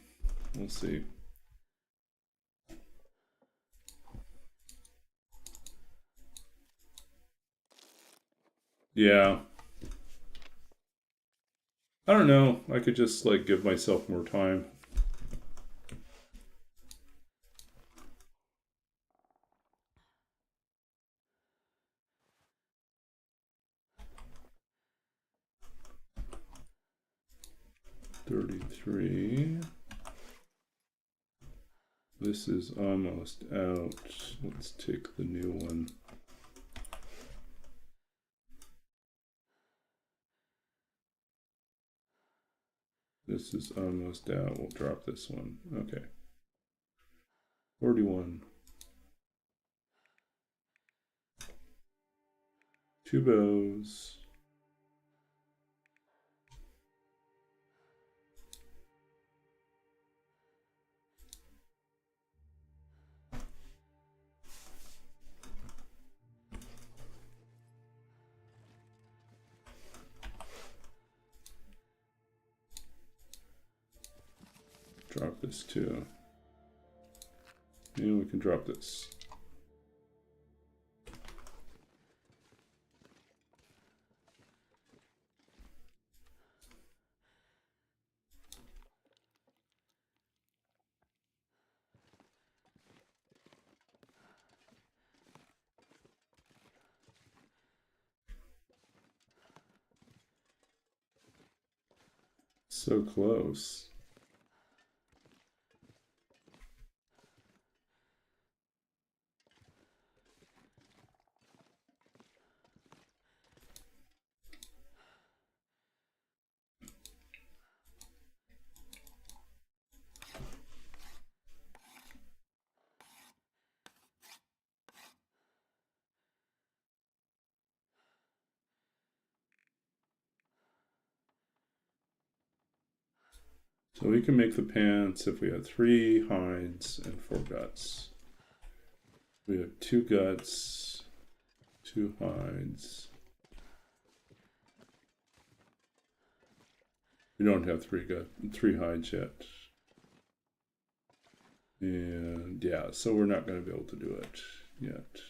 We'll see. Yeah. I don't know. I could just like give myself more time. $33. This is almost out. Let's take the new one. This is almost out. We'll drop this one. Okay. 41. 2 bows. Drop this too. And we can drop this. So close. So we can make the pants if we have 3 hides and 4 guts. We have 2 guts, 2 hides. We don't have 3 hides yet. And yeah, so we're not going to be able to do it yet.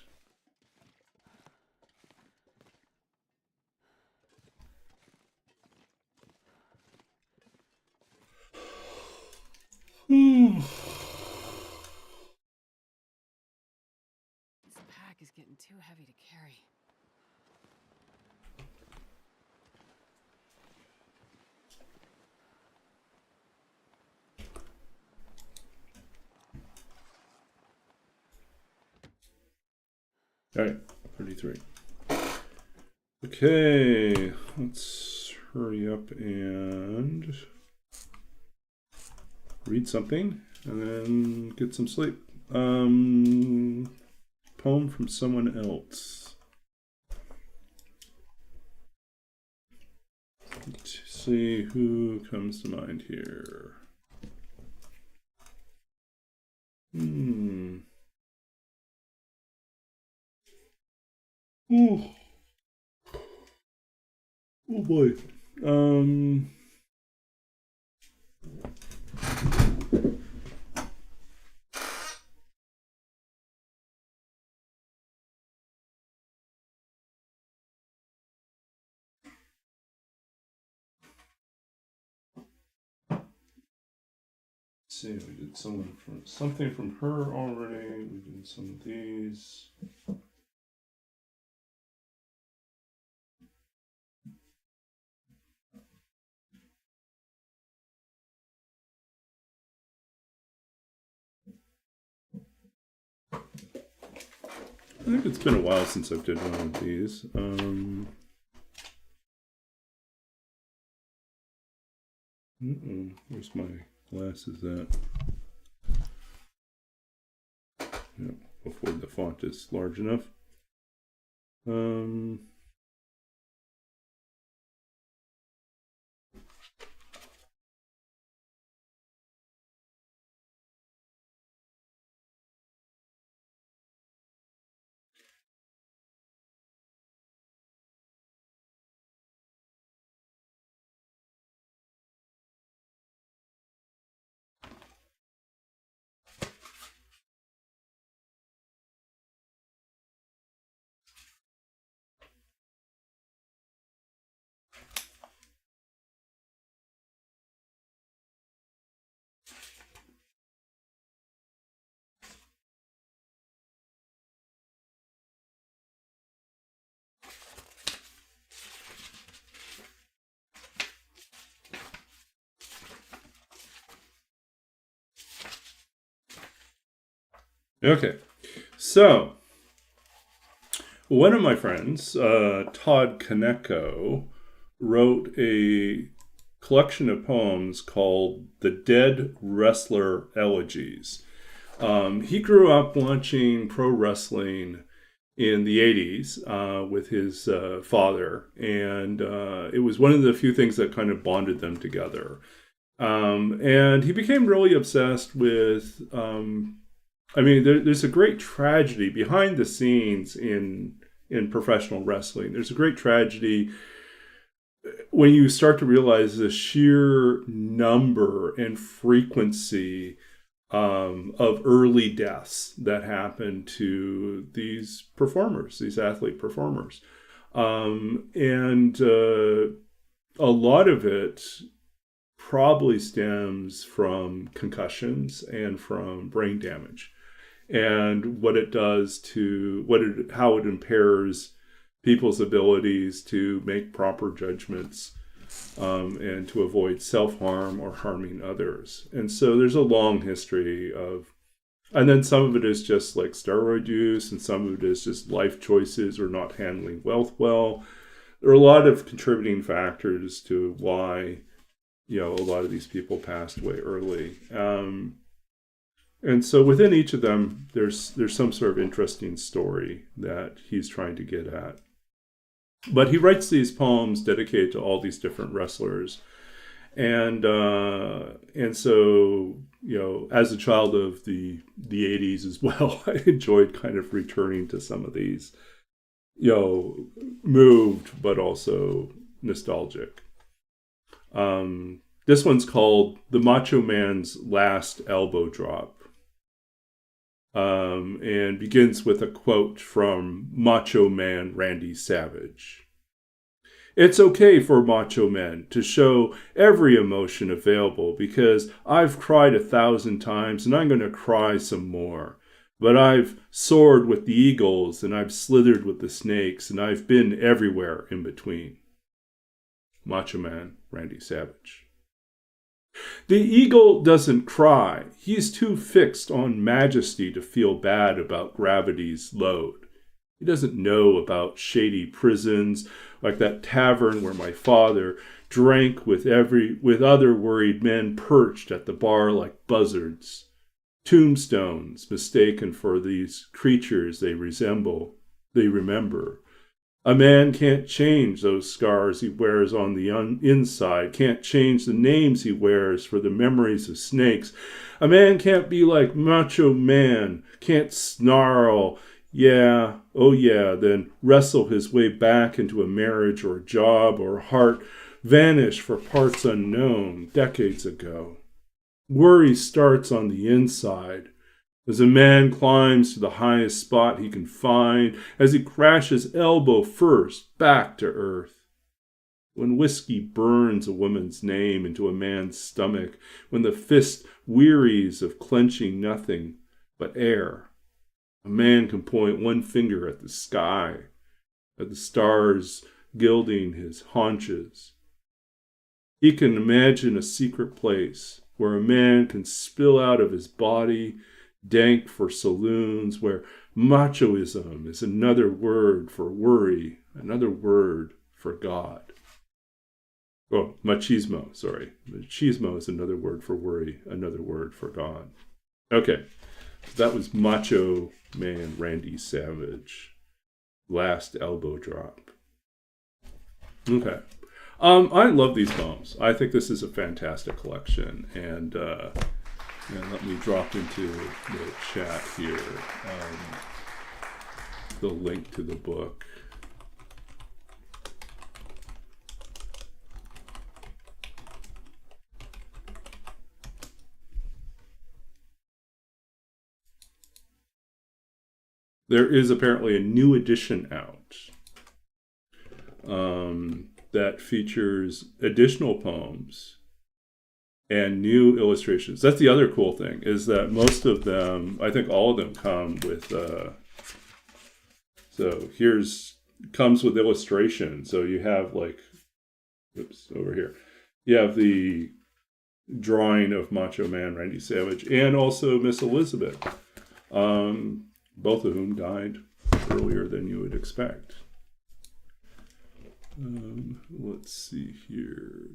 This pack is getting too heavy to carry.
All right, 33. Okay, let's hurry up and read something and then get some sleep. Poem from someone else. Let's see who comes to mind here. Oh. Oh boy. Let's see, we did something from her already. We did some of these. I think it's been a while since I've did one of these. Where's my glasses at? Yep, before the font is large enough. Okay, so one of my friends, Todd Kaneko, wrote a collection of poems called The Dead Wrestler Elegies. He grew up watching pro wrestling in the 80s with his father, and it was one of the few things that kind of bonded them together. And he became really obsessed with... there's a great tragedy behind the scenes in professional wrestling. There's a great tragedy when you start to realize the sheer number and frequency of early deaths that happen to these performers, these athlete performers. And a lot of it probably stems from concussions and from brain damage, and what it does to how it impairs people's abilities to make proper judgments and to avoid self-harm or harming others. And so there's a long history of, and then some of it is just like steroid use, and some of it is just life choices or not handling wealth well. There are a lot of contributing factors to why a lot of these people passed away early. And so within each of them, there's some sort of interesting story that he's trying to get at. But he writes these poems dedicated to all these different wrestlers. And so, as a child of the 80s as well, I enjoyed kind of returning to some of these, moved but also nostalgic. This one's called The Macho Man's Last Elbow Drop, and begins with a quote from Macho Man Randy Savage. It's okay for macho men to show every emotion available because I've cried 1,000 times and I'm going to cry some more. But I've soared with the eagles and I've slithered with the snakes and I've been everywhere in between. Macho Man Randy Savage. The eagle doesn't cry. He's too fixed on majesty to feel bad about gravity's load. He doesn't know about shady prisons like that tavern where my father drank with other worried men perched at the bar like buzzards. Tombstones mistaken for these creatures they remember. A man can't change those scars he wears on the inside, can't change the names he wears for the memories of snakes. A man can't be like Macho Man, can't snarl, yeah, oh yeah, then wrestle his way back into a marriage or a job or a heart vanished for parts unknown decades ago. Worry starts on the inside. As a man climbs to the highest spot he can find, as he crashes elbow first back to earth. When whiskey burns a woman's name into a man's stomach, when the fist wearies of clenching nothing but air, a man can point one finger at the sky, at the stars gilding his haunches. He can imagine a secret place where a man can spill out of his body, dank for saloons, where machoism is another word for worry, another word for God. Oh, machismo, sorry. Machismo is another word for worry, another word for God. Okay, that was Macho Man Randy Savage. Last Elbow Drop. Okay. I love these poems. I think this is a fantastic collection, and let me drop into the chat here the link to the book. There is apparently a new edition out that features additional poems and new illustrations. That's the other cool thing, is that most of them, I think all of them come with, comes with illustration. So you have over here, you have the drawing of Macho Man Randy Savage and also Miss Elizabeth, both of whom died earlier than you would expect. Let's see here.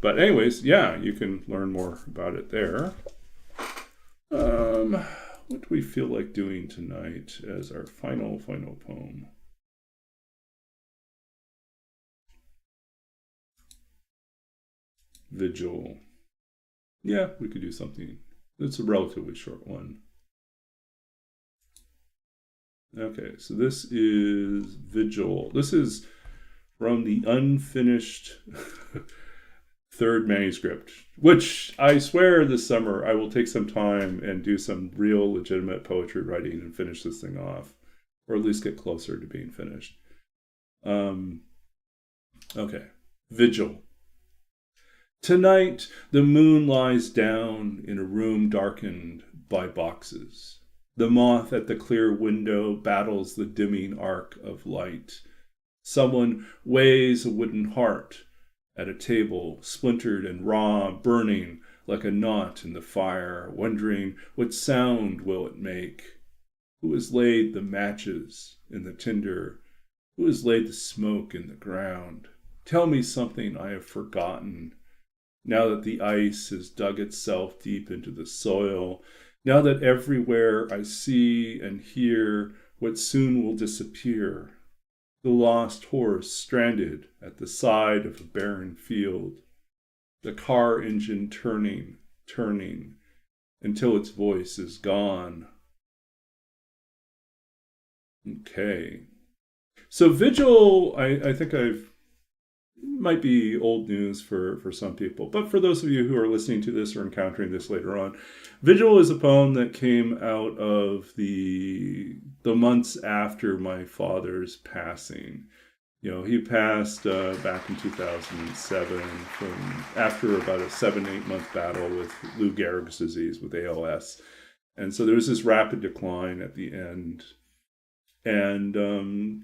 But anyways, yeah, you can learn more about it there. What do we feel like doing tonight as our final poem? Vigil. Yeah, we could do something. It's a relatively short one. Okay, so this is Vigil. This is from the unfinished third manuscript, which I swear this summer I will take some time and do some real legitimate poetry writing and finish this thing off, or at least get closer to being finished. Okay, Vigil. Tonight, the moon lies down in a room darkened by boxes. The moth at the clear window battles the dimming arc of light. Someone weighs a wooden heart at a table, splintered and raw, burning like a knot in the fire, wondering what sound will it make. Who has laid the matches in the tinder? Who has laid the smoke in the ground? Tell me something I have forgotten. Now that the ice has dug itself deep into the soil, now that everywhere I see and hear what soon will disappear, The lost horse stranded at the side of a barren field. The car engine turning, turning, until its voice is gone. Okay. So Vigil, I think might be old news for some people, but for those of you who are listening to this or encountering this later on, Vigil is a poem that came out of the months after my father's passing. He passed back in 2007 after about a 7-8 month battle with Lou Gehrig's disease, with ALS. And so there was this rapid decline at the end. And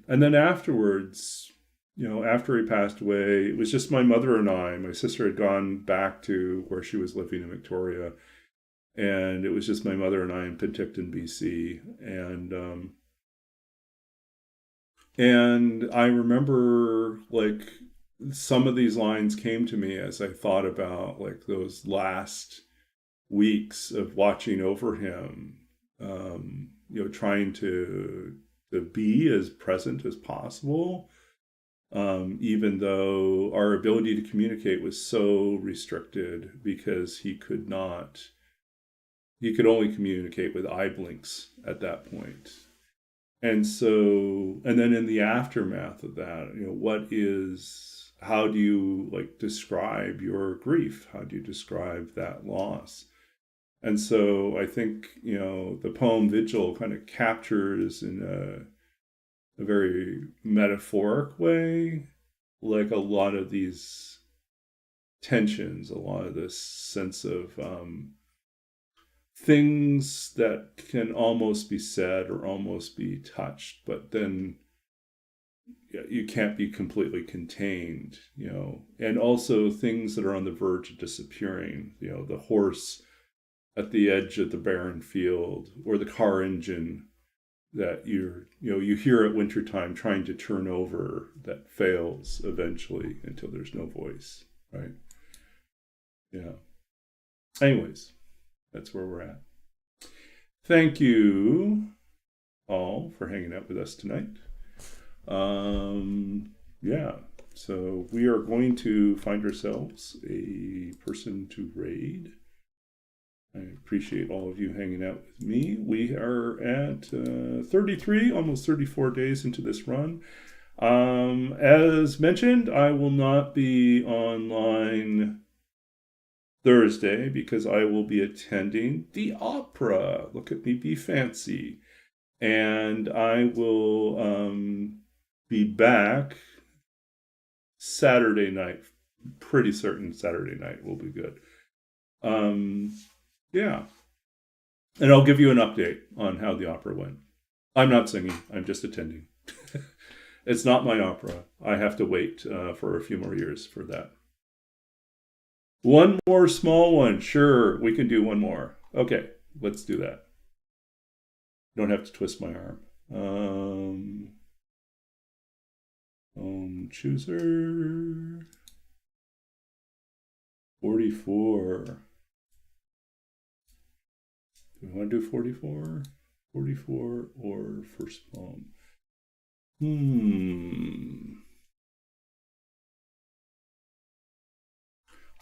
then afterwards, after he passed away, it was just my mother and I. My sister had gone back to where she was living in Victoria. And it was just my mother and I in Penticton, BC. And I remember, like, some of these lines came to me as I thought about, like, those last weeks of watching over him, trying to be as present as possible, even though our ability to communicate was so restricted because he could only communicate with eye blinks at that point. And then in the aftermath of that, how do you describe your grief? How do you describe that loss? And so I think, the poem Vigil kind of captures in a very metaphoric way, like a lot of these tensions, a lot of this sense of things that can almost be said or almost be touched, but then you can't be completely contained, and also things that are on the verge of disappearing, the horse at the edge of the barren field, or the car engine that you hear at wintertime trying to turn over, that fails eventually until there's no voice, right? Yeah. Anyways, that's where we're at. Thank you all for hanging out with us tonight. So we are going to find ourselves a person to raid. I appreciate all of you hanging out with me. We are at 33, almost 34 days into this run. As mentioned, I will not be online Thursday because I will be attending the opera. Look at me be fancy. And I will be back Saturday night. Pretty certain Saturday night will be good. Yeah. And I'll give you an update on how the opera went. I'm not singing. I'm just attending. It's not my opera. I have to wait for a few more years for that. One more small one. Sure, we can do one more. Okay, let's do that. Don't have to twist my arm. Chooser. 44. Do we want to do 44? 44 or first poem?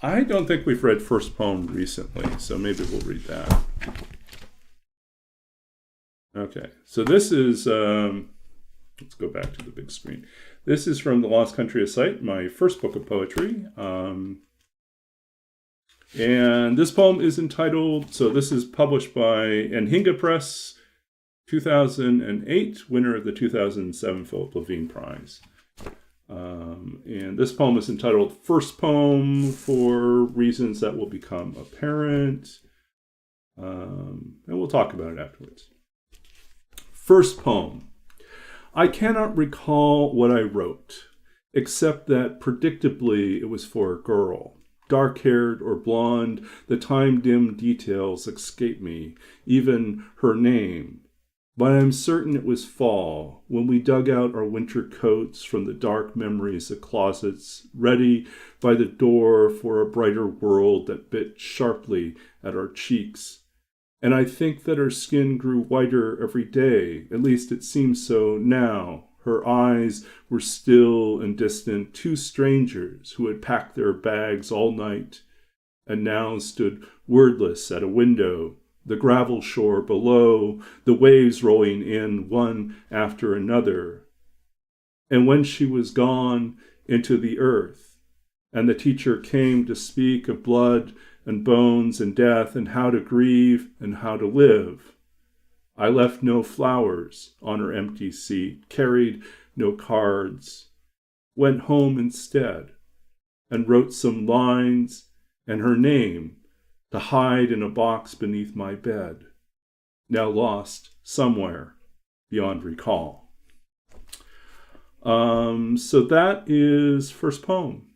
I don't think we've read first poem recently, so maybe we'll read that. Okay, so this is, let's go back to the big screen. This is from The Lost Country of Sight, my first book of poetry. And this poem is entitled, so this is published by Anhinga Press, 2008, winner of the 2007 Philip Levine Prize. And this poem is entitled First Poem for reasons that will become apparent. And we'll talk about it afterwards. First poem. I cannot recall what I wrote, except that predictably it was for a girl. Dark-haired or blonde, the time-dimmed details escape me, even her name. But I'm certain it was fall, when we dug out our winter coats from the dark memories of closets, ready by the door for a brighter world that bit sharply at our cheeks. And I think that her skin grew whiter every day, at least it seems so now, Her eyes were still and distant, two strangers who had packed their bags all night and now stood wordless at a window, the gravel shore below, the waves rolling in one after another. And when she was gone into the earth, and the teacher came to speak of blood and bones and death and how to grieve and how to live, I left no flowers on her empty seat, carried no cards, went home instead, and wrote some lines and her name to hide in a box beneath my bed, now lost somewhere beyond recall. So that is first poem.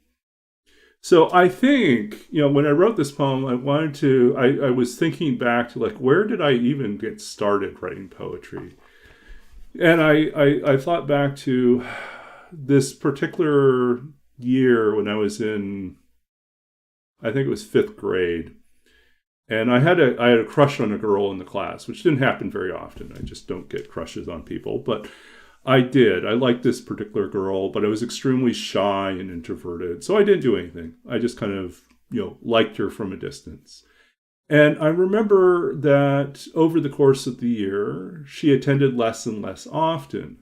So I think, when I wrote this poem, I was thinking back to where did I even get started writing poetry? And I thought back to this particular year when I was in, I think it was 5th grade. And I had a crush on a girl in the class, which didn't happen very often. I just don't get crushes on people. But I did. I liked this particular girl, but I was extremely shy and introverted. So I didn't do anything. I just kind of, liked her from a distance. And I remember that over the course of the year, she attended less and less often.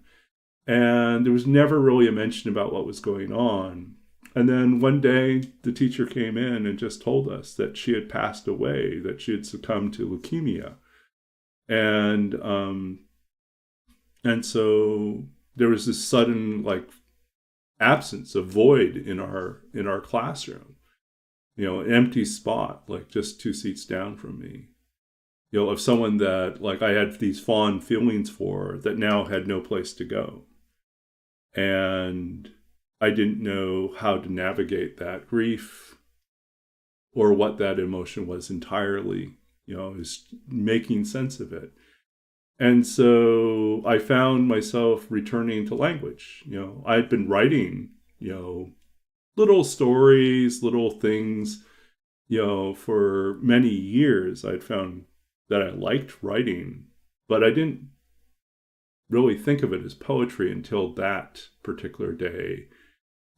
And there was never really a mention about what was going on. And then one day, the teacher came in and just told us that she had passed away, that she had succumbed to leukemia. And so there was this sudden absence, a void in our classroom, an empty spot, just 2 seats down from me, of someone that I had these fond feelings for that now had no place to go. And I didn't know how to navigate that grief or what that emotion was entirely, is making sense of it. And so I found myself returning to language. I'd been writing, little stories, little things, for many years. I'd found that I liked writing, but I didn't really think of it as poetry until that particular day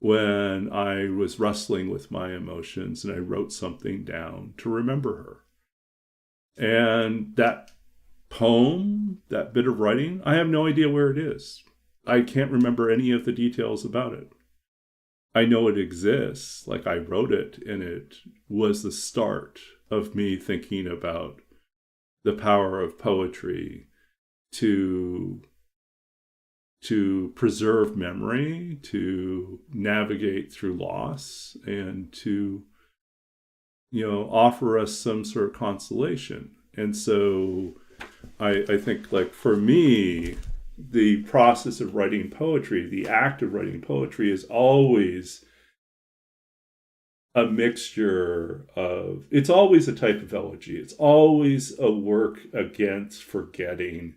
when I was wrestling with my emotions and I wrote something down to remember her. And that poem, that bit of writing, I have no idea where it is. I can't remember any of the details about it. I know it exists, I wrote it, and it was the start of me thinking about the power of poetry to preserve memory, to navigate through loss, and to, offer us some sort of consolation. And so I think for me, the process of writing poetry, the act of writing poetry is always a mixture of, it's always a type of elegy. It's always a work against forgetting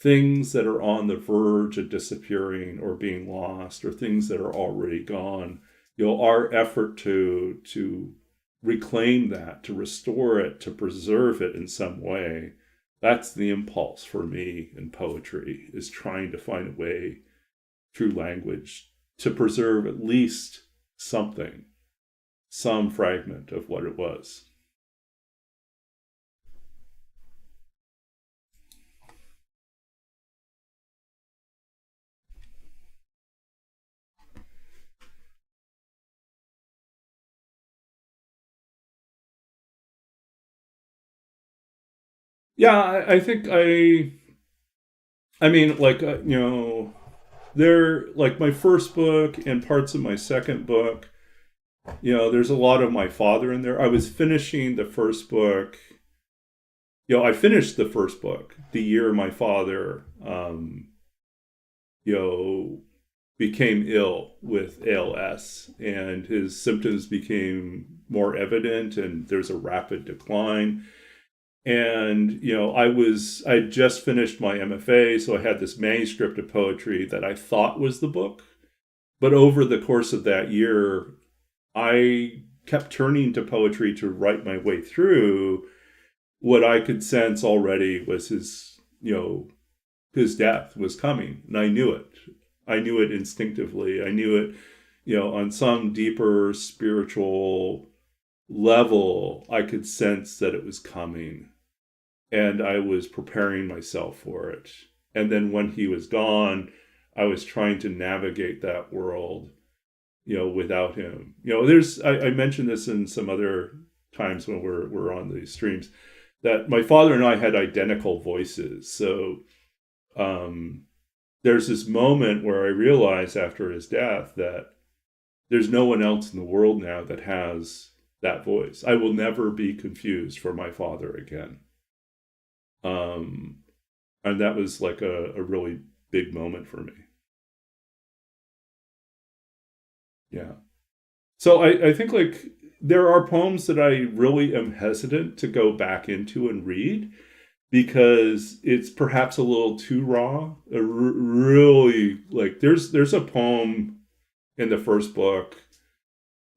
things that are on the verge of disappearing or being lost, or things that are already gone. Our effort to reclaim that, to restore it, to preserve it in some way. That's the impulse for me in poetry, is trying to find a way through language to preserve at least something, some fragment of what it was. Yeah, I think they're my first book and parts of my second book, there's a lot of my father in there. I was finishing the first book. I finished the first book the year my father, became ill with ALS, and his symptoms became more evident, and there's a rapid decline. And, I just finished my MFA, so I had this manuscript of poetry that I thought was the book. But over the course of that year, I kept turning to poetry to write my way through what I could sense already was his death was coming. And I knew it. I knew it instinctively. I knew it, on some deeper spiritual level. I could sense that it was coming, and I was preparing myself for it. And then when he was gone, I was trying to navigate that world, without him. I mentioned this in some other times when we're on these streams, that my father and I had identical voices. So there's this moment where I realized after his death that there's no one else in the world now that has that voice. I will never be confused for my father again. And that was like a really big moment for me. Yeah. So I think like there are poems that I really am hesitant to go back into and read because it's perhaps a little too raw. Really, like there's a poem in the first book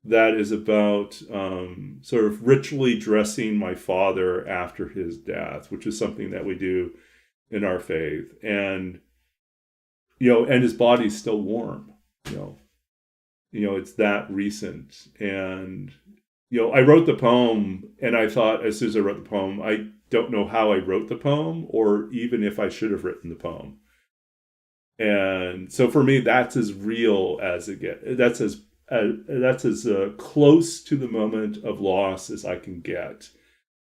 that is about sort of ritually dressing my father after his death, which is something that we do in our faith, and and his body's still warm. It's that recent, and I wrote the poem, and I thought as soon as I wrote the poem, I don't know how I wrote the poem, or even if I should have written the poem. And so for me, that's as real as it gets. That's as close to the moment of loss as I can get.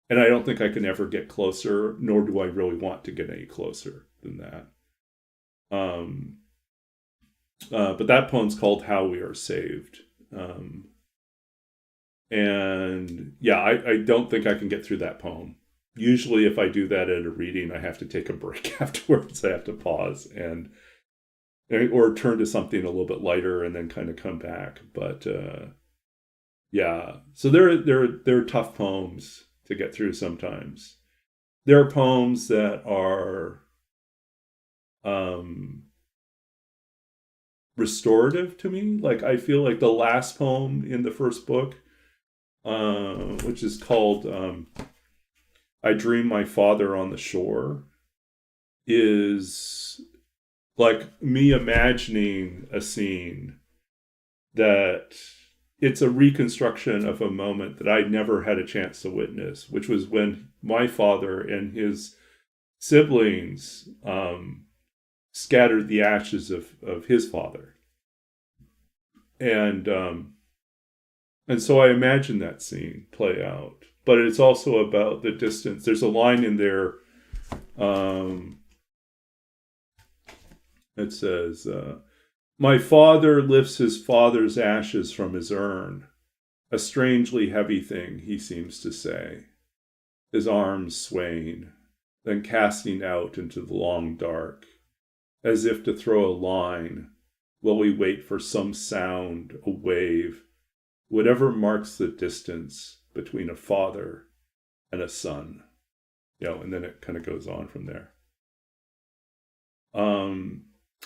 And I don't think I can ever get closer, nor do I really want to get any closer than that. But that poem's called How We Are Saved. And yeah, I don't think I can get through that poem. Usually if I do that at a reading, I have to take a break afterwards. I have to pause or turn to something a little bit lighter and then kind of come back. But yeah, so there are tough poems to get through sometimes. There are poems that are restorative to me. Like I feel like the last poem in the first book, which is called I Dream My Father on the Shore, is like me imagining a scene that it's a reconstruction of a moment that I never had a chance to witness, which was when my father and his siblings scattered the ashes of his father. And so I imagine that scene play out. But it's also about the distance. There's a line in there that says, my father lifts his father's ashes from his urn, a strangely heavy thing, he seems to say, his arms swaying, then casting out into the long dark, as if to throw a line while we wait for some sound, a wave, whatever marks the distance between a father and a son. And then it kind of goes on from there.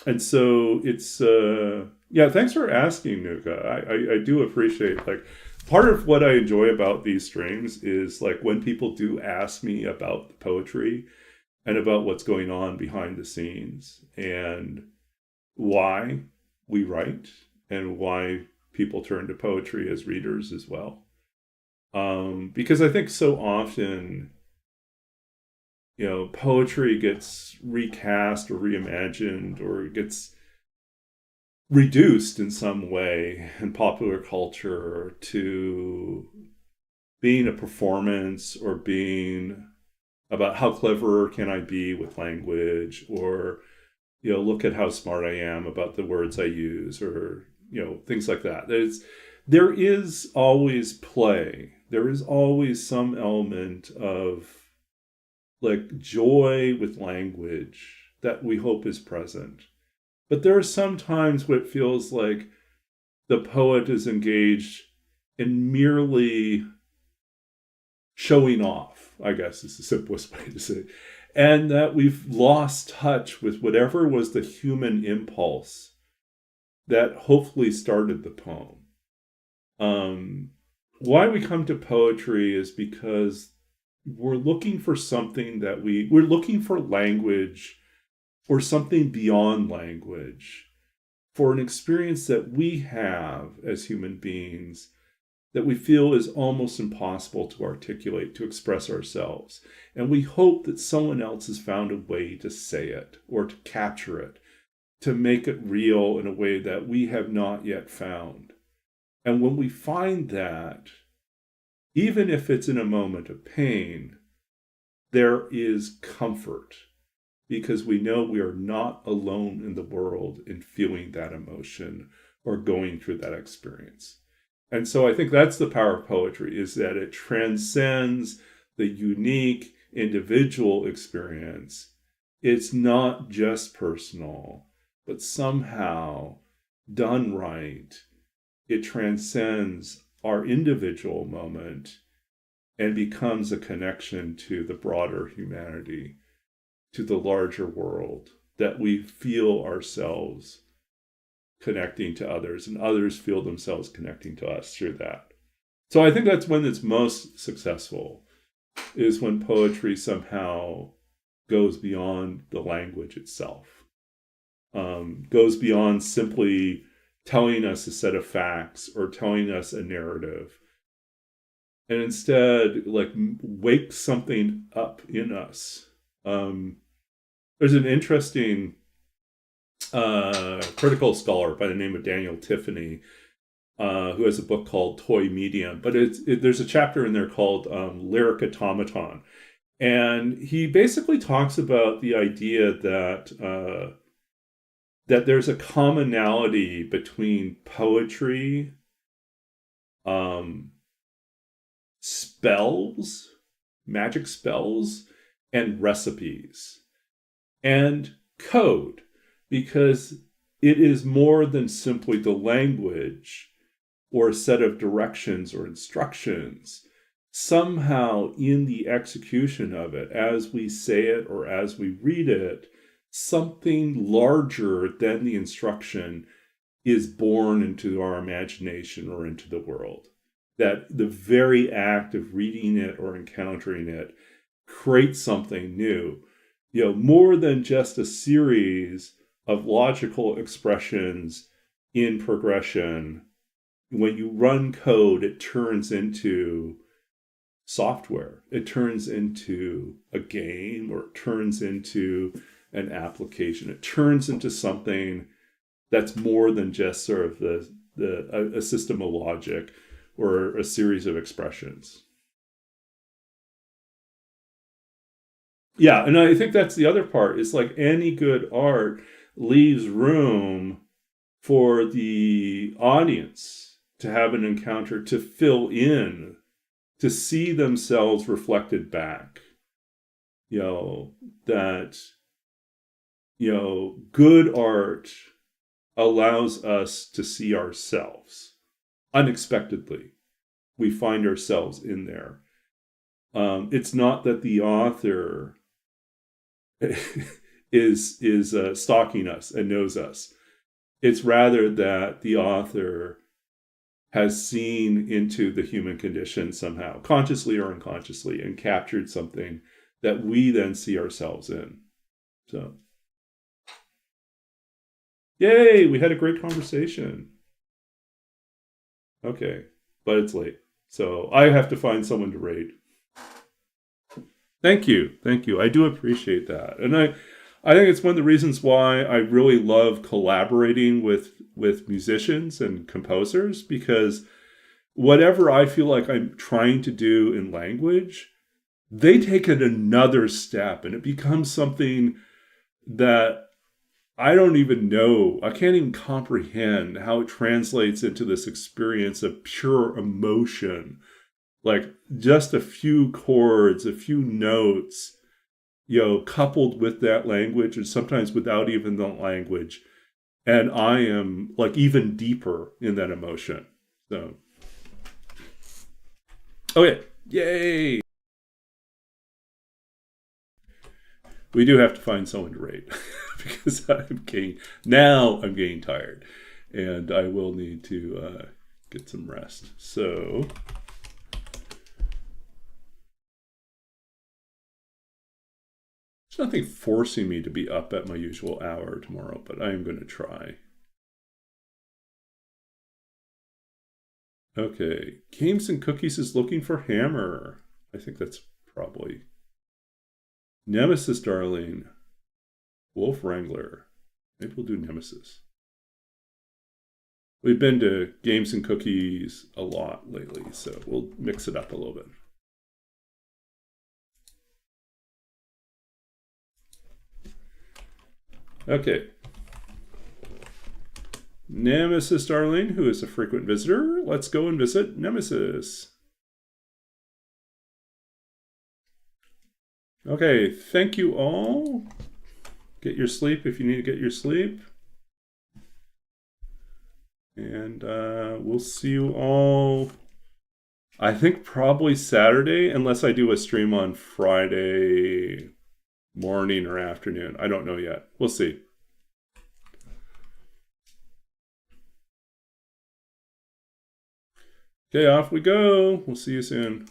And so it's thanks for asking, Nuka. I do appreciate, like, part of what I enjoy about these streams is like when people do ask me about the poetry and about what's going on behind the scenes and why we write and why people turn to poetry as readers as well. Because I think so often, poetry gets recast or reimagined or gets reduced in some way in popular culture to being a performance or being about how clever can I be with language, or, look at how smart I am about the words I use, or, things like that. There is always play. There is always some element of like joy with language that we hope is present. But there are some times where it feels like the poet is engaged in merely showing off, I guess is the simplest way to say it. And that we've lost touch with whatever was the human impulse that hopefully started the poem. Why we come to poetry is because we're looking for something that we're looking for language or something beyond language for an experience that we have as human beings that we feel is almost impossible to articulate, to express ourselves. And we hope that someone else has found a way to say it or to capture it, to make it real in a way that we have not yet found. And when we find that, even if it's in a moment of pain, there is comfort because we know we are not alone in the world in feeling that emotion or going through that experience. And so I think that's the power of poetry, is that it transcends the unique individual experience. It's not just personal, but somehow done right, it transcends our individual moment and becomes a connection to the broader humanity, to the larger world, that we feel ourselves connecting to others and others feel themselves connecting to us through that. So I think that's when it's most successful, is when poetry somehow goes beyond the language itself, goes beyond simply telling us a set of facts or telling us a narrative, and instead like wakes something up in us. There's an interesting critical scholar by the name of Daniel Tiffany, who has a book called Toy Medium, but there's a chapter in there called Lyric Automaton. And he basically talks about the idea that that there's a commonality between poetry, spells, magic spells, and recipes, and code, because it is more than simply the language or a set of directions or instructions. Somehow in the execution of it, as we say it or as we read it, something larger than the instruction is born into our imagination or into the world. That the very act of reading it or encountering it creates something new. More than just a series of logical expressions in progression. When you run code, it turns into software. It turns into a game, or it turns into an application. It turns into something that's more than just sort of a system of logic or a series of expressions. Yeah, and I think that's the other part. Is like any good art leaves room for the audience to have an encounter, to fill in, to see themselves reflected back. That good art allows us to see ourselves unexpectedly. We find ourselves in there. It's not that the author is stalking us and knows us. It's rather that the author has seen into the human condition somehow, consciously or unconsciously, and captured something that we then see ourselves in. So, yay, we had a great conversation. Okay, but it's late, so I have to find someone to raid. Thank you. I do appreciate that. And I think it's one of the reasons why I really love collaborating with musicians and composers, because whatever I feel like I'm trying to do in language, they take it another step and it becomes something that I don't even know. I can't even comprehend how it translates into this experience of pure emotion. Like just a few chords, a few notes, coupled with that language, and sometimes without even the language. And I am like even deeper in that emotion. So, okay, yay! We do have to find someone to rate because I'm getting tired, and I will need to get some rest. So. There's nothing forcing me to be up at my usual hour tomorrow, but I am going to try. Okay, Games and Cookies is looking for Hammer. I think that's probably Nemesis, darling. Wolf Wrangler. Maybe we'll do Nemesis. We've been to Games and Cookies a lot lately, so we'll mix it up a little bit. Okay. Nemesis, darling, who is a frequent visitor. Let's go and visit Nemesis. Okay, thank you all. Get your sleep if you need to get your sleep. And we'll see you all, I think probably Saturday, unless I do a stream on Friday morning or afternoon. I don't know yet. We'll see. Okay, off we go. We'll see you soon.